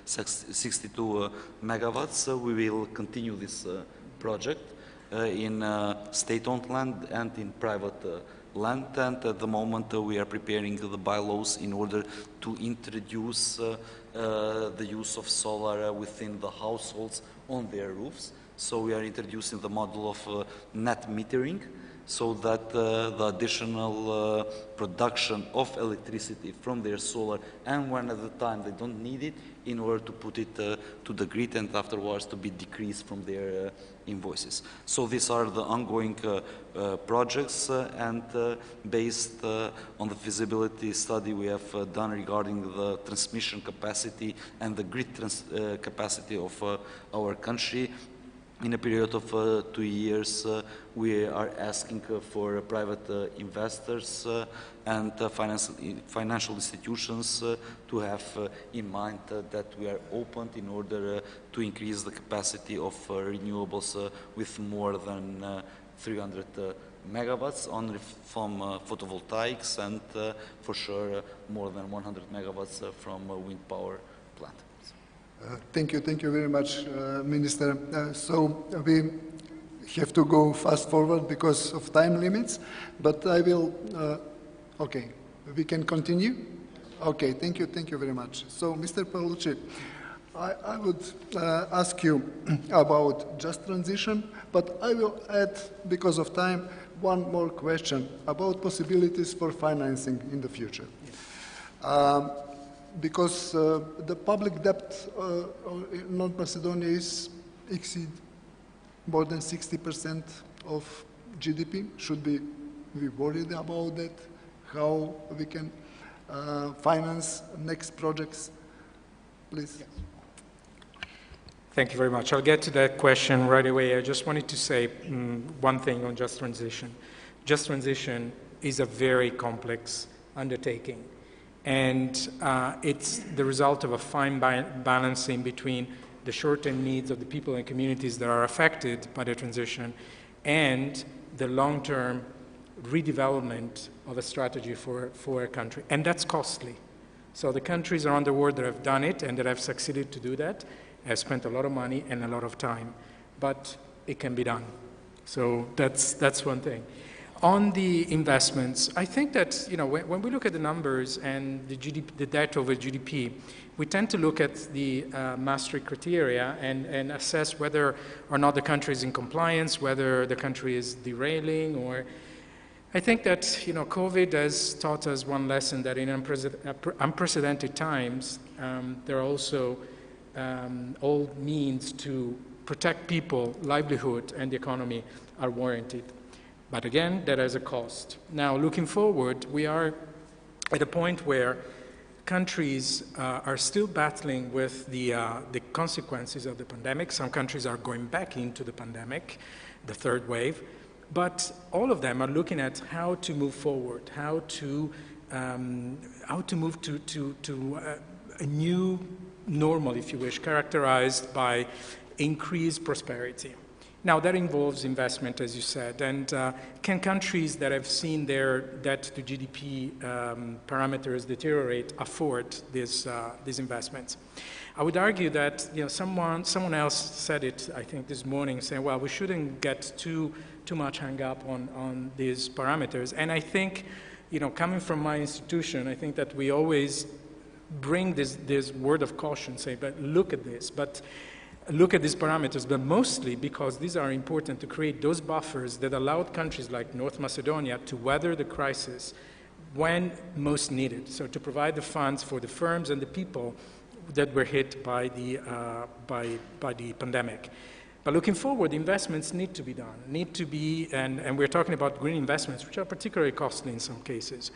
62 megawatts. We will continue this project in state-owned land and in private land, and at the moment we are preparing the bylaws in order to introduce the use of solar within the households on their roofs. So we are introducing the model of net metering, so that the additional production of electricity from their solar, and when at the time they don't need it, in order to put it to the grid, and afterwards to be decreased from their invoices. So these are the ongoing projects, and based on the feasibility study we have done regarding the transmission capacity and the grid capacity of our country, in a period of 2 years, we are asking for private investors and financial institutions to have in mind that we are open in order to increase the capacity of renewables with more than 300 megawatts only from photovoltaics, and for sure more than 100 megawatts from wind power plant. Thank you very much, Minister. So we have to go fast forward because of time limits, but I will, okay, we can continue? Okay, thank you very much. So, Mr. Paolucci, I would ask you about just transition, but I will add, because of time, one more question about possibilities for financing in the future. Because the public debt in North Macedonia exceed more than 60% of GDP. Should we be worried about that? How we can finance next projects? Please. Yes. Thank you very much. I'll get to that question right away. I just wanted to say one thing on just transition. Just transition is a very complex undertaking. And it's the result of a fine balancing between the short-term needs of the people and communities that are affected by the transition and the long-term redevelopment of a strategy for a country. And that's costly. So the countries around the world that have done it and that have succeeded to do that have spent a lot of money and a lot of time. But it can be done. So that's one thing. On the investments, I think that when we look at the numbers and the GDP, the debt over GDP, we tend to look at the Maastricht criteria and assess whether or not the country is in compliance, whether the country is derailing, or I think that COVID has taught us one lesson, that in unprecedented times, there are also all means to protect people, livelihood, and the economy are warranted. But again, that has a cost. Now, looking forward, we are at a point where countries are still battling with the consequences of the pandemic. Some countries are going back into the pandemic, the third wave. But all of them are looking at how to move forward, how to move to a new normal, if you wish, characterized by increased prosperity. Now, that involves investment, as you said, and can countries that have seen their debt to GDP parameters deteriorate afford these investments? I would argue that someone else said it, I think, this morning, saying, well, we shouldn't get too much hung up on these parameters. And I think, coming from my institution, I think that we always bring this word of caution, say, but look at this. But look at these parameters, but mostly because these are important to create those buffers that allowed countries like North Macedonia to weather the crisis when most needed. So to provide the funds for the firms and the people that were hit by the pandemic. But looking forward, investments need to be done, and we're talking about green investments, which are particularly costly in some cases.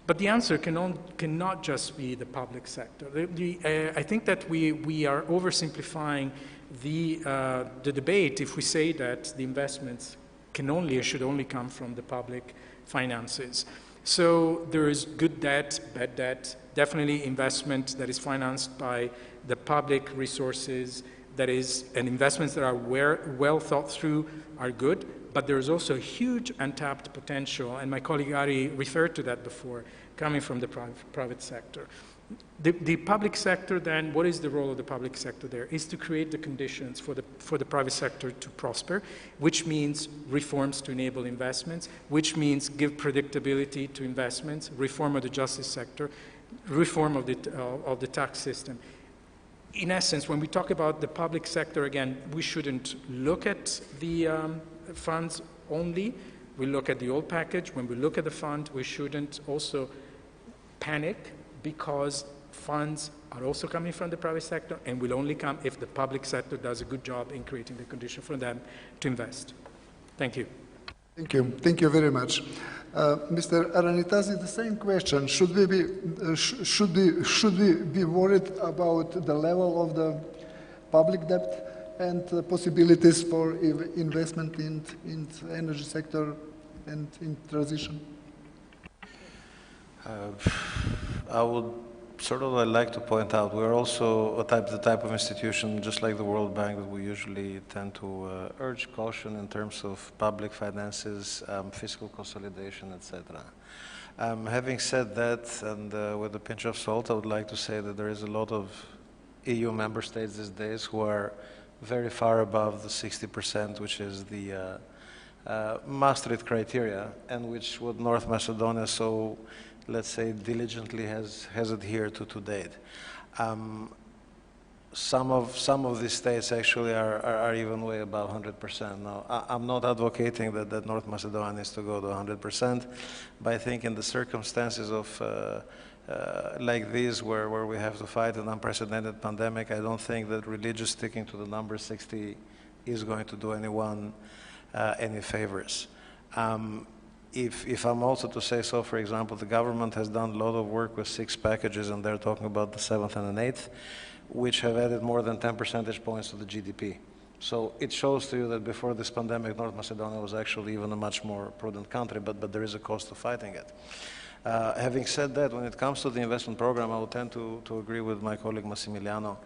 But the answer cannot just be the public sector. I think that we are oversimplifying the debate if we say that the investments can only or should only come from the public finances. So there is good debt, bad debt, definitely investment that is financed by the public resources, and investments that are well thought through are good, but there is also a huge untapped potential, and my colleague Ari referred to that before, coming from the private sector. The public sector then, what is the role of the public sector there? Is to create the conditions for the private sector to prosper, which means reforms to enable investments, which means give predictability to investments, reform of the justice sector, reform of the tax system. In essence, when we talk about the public sector, again, we shouldn't look at the funds only. We look at the whole package. When we look at the fund, we shouldn't also panic, because funds are also coming from the private sector and will only come if the public sector does a good job in creating the condition for them to invest. Thank you. Thank you. Thank you very much. Mr. Aranitasi, the same question. Should we be worried about the level of the public debt and possibilities for investment in the energy sector and in transition? I would like to point out we're also the type of institution, just like the World Bank, that we usually tend to urge caution in terms of public finances, fiscal consolidation, etc. Having said that, and with a pinch of salt, I would like to say that there is a lot of EU member states these days who are very far above the 60%, which is the Maastricht criteria, and which what North Macedonia so, let's say, diligently has adhered to date. Some of these states actually are even way above 100%. Now, I'm not advocating that North Macedonia needs to go to 100%, but I think in the circumstances of like these, where we have to fight an unprecedented pandemic, I don't think that religious sticking to the number 60 is going to do anyone any favors. If I'm also to say so, for example, the government has done a lot of work with 6 packages, and they're talking about the 7th and the 8th, which have added more than 10 percentage points to the GDP. So it shows to you that before this pandemic, North Macedonia was actually even a much more prudent country, but there is a cost to fighting it. Having said that, when it comes to the investment program, I would tend to agree with my colleague Massimiliano.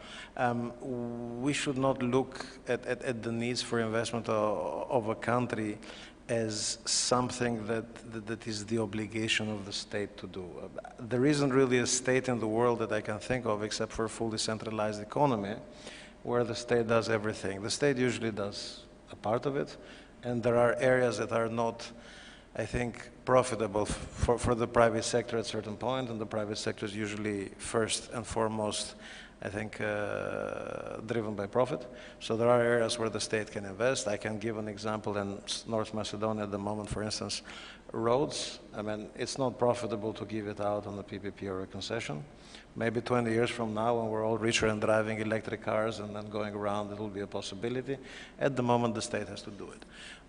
We should not look at the needs for investment of a country as something that is the obligation of the state to do. There isn't really a state in the world that I can think of, except for a fully centralized economy, where the state does everything. The state usually does a part of it, and there are areas that are not, I think, profitable for the private sector at a certain point, and the private sector is usually first and foremost, I think, driven by profit. So there are areas where the state can invest. I can give an example in North Macedonia at the moment, for instance, roads. I mean, it's not profitable to give it out on a PPP or a concession. Maybe 20 years from now, when we're all richer and driving electric cars and then going around, it will be a possibility. At the moment, the state has to do it.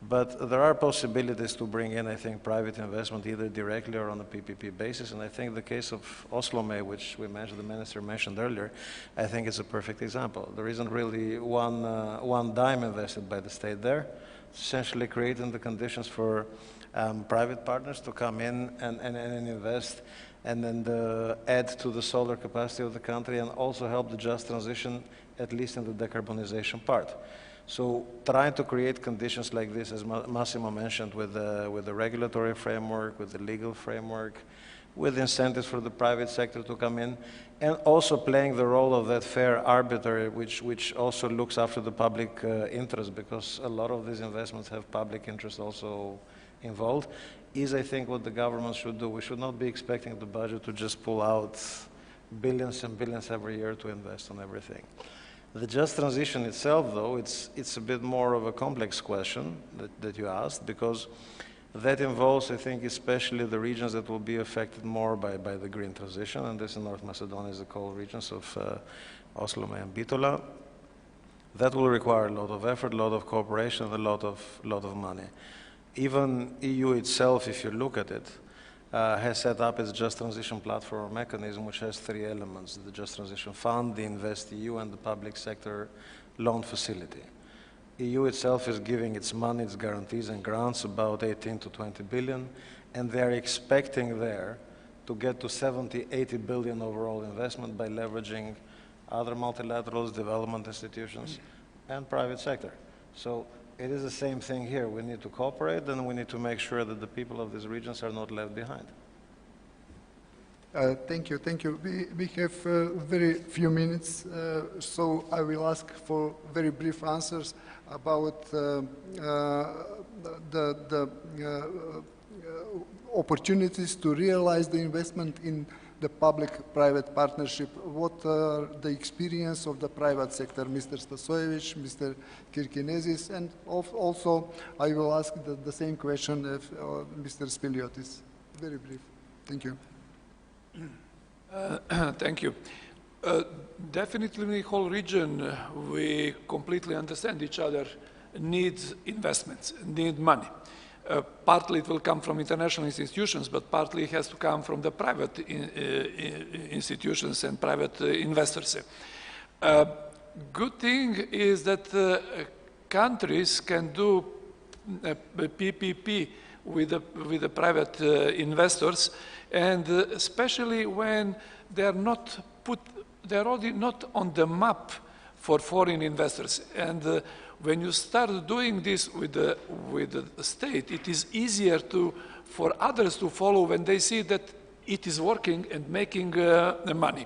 But there are possibilities to bring in, I think, private investment either directly or on a PPP basis. And I think the case of Oslomay, which we mentioned, the minister mentioned earlier, I think it's a perfect example. There isn't really one dime invested by the state there, essentially creating the conditions for private partners to come in and invest, and then add to the solar capacity of the country, and also help the just transition, at least in the decarbonization part. So trying to create conditions like this, as Massimo mentioned, with the regulatory framework, with the legal framework, with incentives for the private sector to come in, and also playing the role of that fair arbiter, which also looks after the public interest, because a lot of these investments have public interest also involved, is, I think, what the government should do. We should not be expecting the budget to just pull out billions and billions every year to invest on everything. The just transition itself, though, it's a bit more of a complex question that you asked, because that involves, I think, especially the regions that will be affected more by the green transition, and this in North Macedonia is the coal regions of Oslomay and Bitola. That will require a lot of effort, a lot of cooperation, a lot of money. Even EU itself, if you look at it, has set up its Just Transition Platform mechanism, which has 3 elements: the Just Transition Fund, the InvestEU, and the public sector loan facility. EU itself is giving its money, its guarantees and grants, about 18 to 20 billion, and they're expecting there to get to 70, 80 billion overall investment by leveraging other multilaterals, development institutions, and private sector. So it is the same thing here. We need to cooperate, and we need to make sure that the people of these regions are not left behind. Thank you. We have very few minutes, so I will ask for very brief answers about the opportunities to realize the investment in the public-private partnership. What are the experience of the private sector, Mr. Stasojevich, Mr. Kirkinezis, and also I will ask the same question of Mr. Spiliotis. Very brief. Thank you. Thank you. Definitely in the whole region, we completely understand each other, needs investments, need money. Partly it will come from international institutions, but partly it has to come from the private institutions and private investors. Good thing is that countries can do PPP with the private investors, and especially when they're already not on the map for foreign investors. And when you start doing this with the state, it is easier for others to follow when they see that it is working and making money.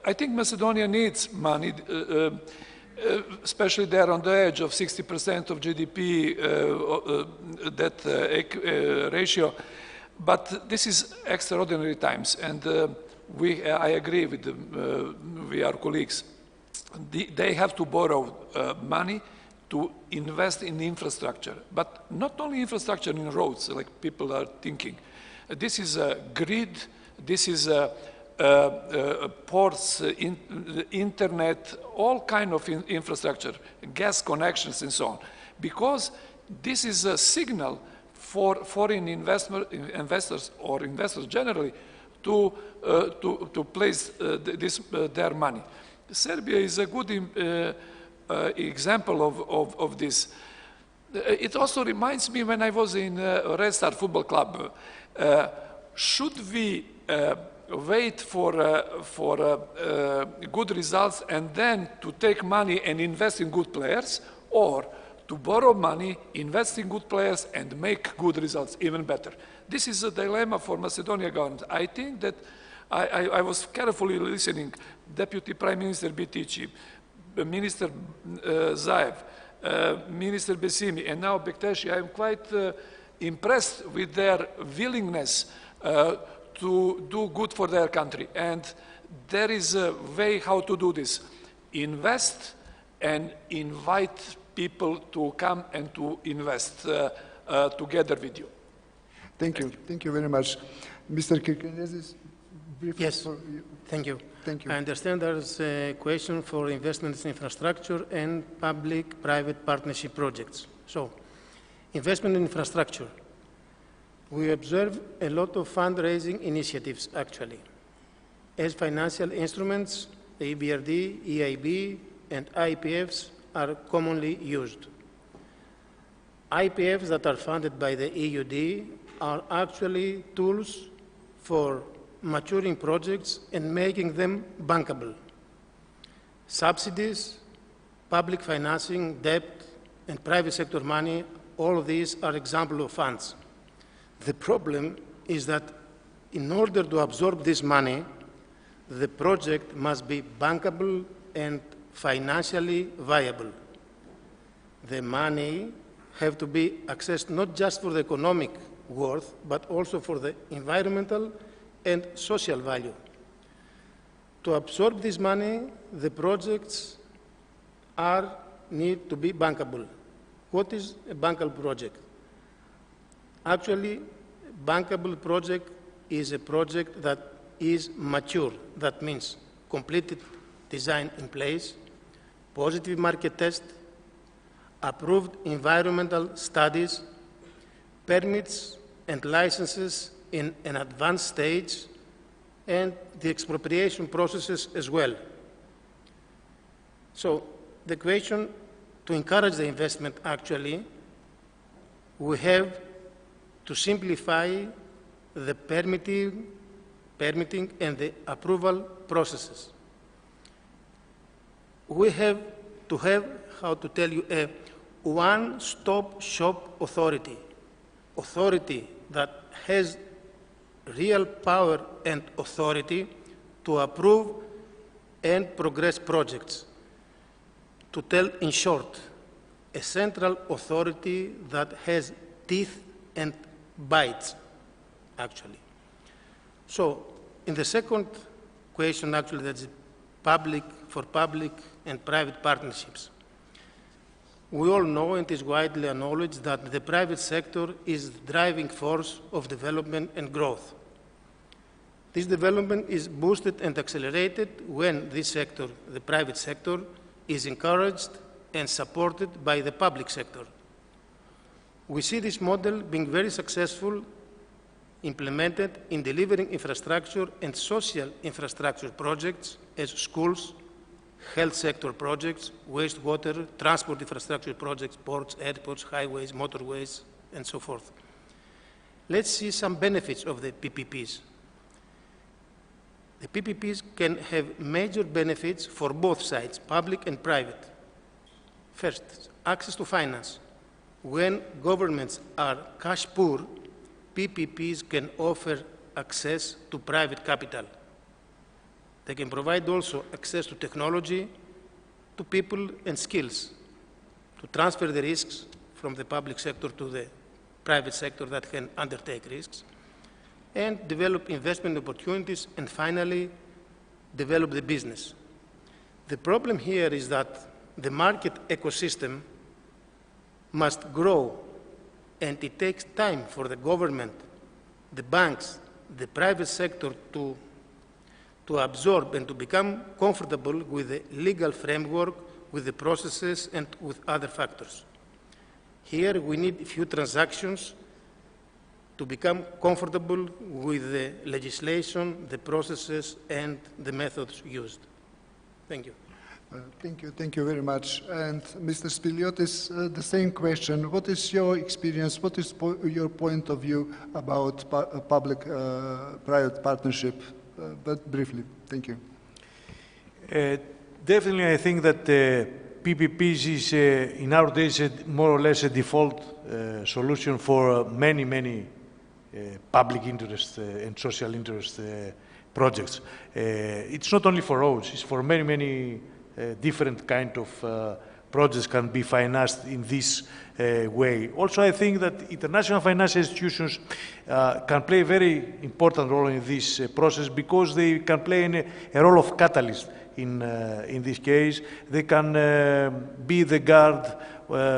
I think Macedonia needs money, especially there on the edge of 60% of GDP debt ratio. But this is extraordinary times, and I agree with our colleagues. They have to borrow money to invest in infrastructure, but not only infrastructure in roads, like people are thinking. This is a grid, this is ports, internet, all kind of infrastructure, gas connections and so on, because this is a signal for foreign investors or investors generally to place their money. Serbia is a good example of this. It also reminds me when I was in Red Star Football Club. Should we wait for good results and then to take money and invest in good players, or to borrow money, invest in good players, and make good results even better? This is a dilemma for Macedonia government. I think that I was carefully listening. Deputy Prime Minister Bitici, Minister Zaev, Minister Besimi, and now Bekteshi. I am quite impressed with their willingness to do good for their country. And there is a way how to do this. Invest and invite people to come and to invest together with you. Thank you. Thank you very much. Mr. Kirkinezis, briefly. Yes, thank you. Thank you. I understand there's a question for investments in infrastructure and public-private partnership projects. So, investment in infrastructure. We observe a lot of fundraising initiatives, actually. As financial instruments, the EBRD, EIB, and IPFs are commonly used. IPFs that are funded by the EUD are actually tools for maturing projects and making them bankable. Subsidies, public financing, debt, and private sector money, all of these are examples of funds. The problem is that in order to absorb this money, the project must be bankable and financially viable. The money have to be accessed not just for the economic worth, but also for the environmental and social value. To absorb this money, the projects need to be bankable. What is a bankable project? Actually, a bankable project is a project that is mature. That means completed design in place, positive market test, approved environmental studies, permits and licenses in an advanced stage, and the expropriation processes as well. So the question to encourage the investment, actually, we have to simplify the permitting and the approval processes. We have to have, how to tell you, a one-stop shop authority that has real power and authority to approve and progress projects. To tell in short, a central authority that has teeth and bites, actually. So, in the second question, actually, that's public and private partnerships. We all know, and it is widely acknowledged, that the private sector is the driving force of development and growth. This development is boosted and accelerated when this sector, the private sector, is encouraged and supported by the public sector. We see this model being very successful, implemented in delivering infrastructure and social infrastructure projects as schools, health sector projects, wastewater, transport infrastructure projects, ports, airports, highways, motorways, and so forth. Let's see some benefits of the PPPs. The PPPs can have major benefits for both sides, public and private. First, access to finance. When governments are cash poor, PPPs can offer access to private capital. They can provide also access to technology, to people and skills, to transfer the risks from the public sector to the private sector that can undertake risks, and develop investment opportunities, and finally, develop the business. The problem here is that the market ecosystem must grow, and it takes time for the government, the banks, the private sector to absorb and to become comfortable with the legal framework, with the processes, and with other factors. Here we need a few transactions to become comfortable with the legislation, the processes, and the methods used. Thank you. Thank you very much. And Mr. Spiliotis, the same question. What is your experience, what is your point of view about public-private partnership? But briefly, thank you. Definitely, I think that PPPs is, in our days, more or less a default solution for many public interest and social interest projects. It's not only for roads, it's for many different kind of projects can be financed in this way. Also, I think that international financial institutions can play a very important role in this process because they can play a role of catalyst in this case. They can be the guard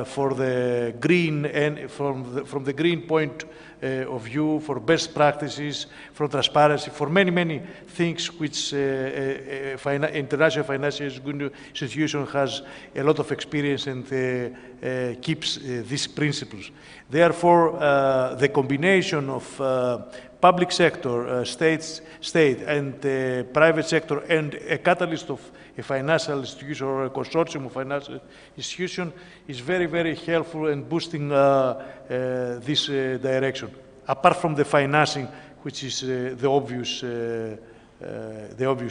for the green and from the green point of view, for best practices, for transparency, for many things which international financial institution has a lot of experience and keeps these principles. Therefore, the combination of public sector, state and private sector, and a catalyst of a financial institution or a consortium of financial institution is very helpful in boosting this direction. Apart from the financing, which is the obvious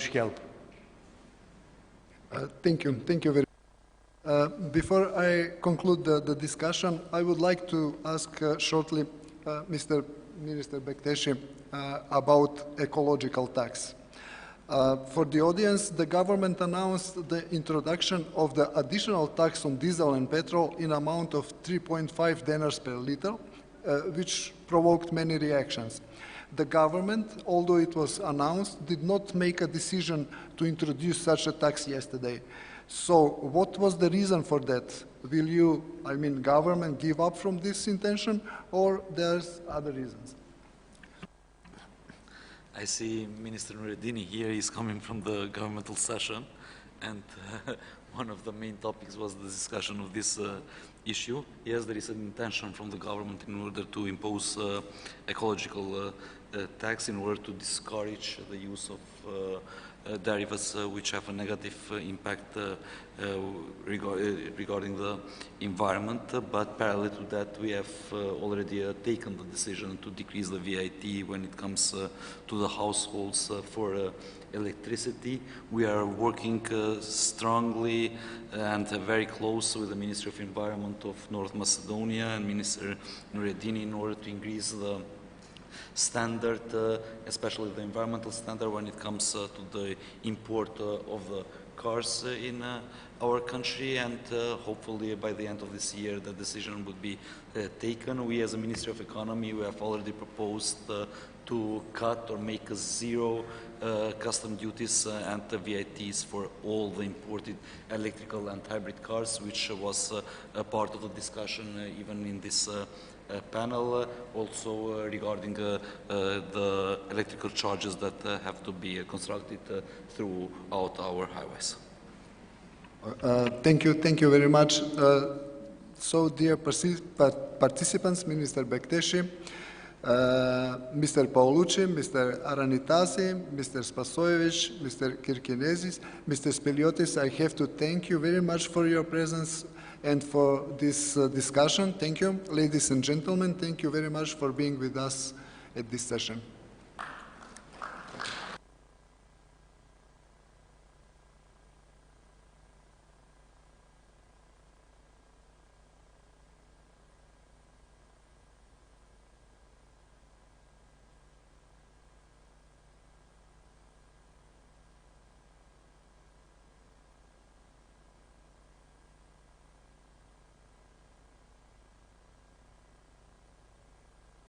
help. Thank you very much. Before I conclude the discussion, I would like to ask shortly Mr. Minister Bekteshi about ecological tax. For the audience, the government announced the introduction of the additional tax on diesel and petrol in amount of 3.5 dinars per liter, which provoked many reactions. The government, although it was announced, did not make a decision to introduce such a tax yesterday. So what was the reason for that? Will you, government give up from this intention, or there's other reasons? I see Minister Nureddini here. He's coming from the governmental session, and one of the main topics was the discussion of this issue. Yes, there is an intention from the government in order to impose ecological tax in order to discourage the use of derivatives which have a negative impact regarding the environment, but parallel to that we have already taken the decision to decrease the VAT when it comes to the households for electricity. We are working strongly and very close with the Ministry of Environment of North Macedonia and Minister Nuredini in order to increase the standard, especially the environmental standard when it comes to the import of the cars in our country, and hopefully by the end of this year the decision would be taken. We as a Ministry of Economy, we have already proposed to cut or make zero custom duties and VATs for all the imported electrical and hybrid cars, which was a part of the discussion even in this panel, also regarding the electrical charges that have to be constructed throughout our highways. Thank you very much. So, dear participants, Minister Bekteshi, Mr. Paolucci, Mr. Aranitasi, Mr. Spasojevic, Mr. Kirkinezis, Mr. Spiliotis, I have to thank you very much for your presence and for this discussion. Thank you. Ladies and gentlemen, thank you very much for being with us at this session.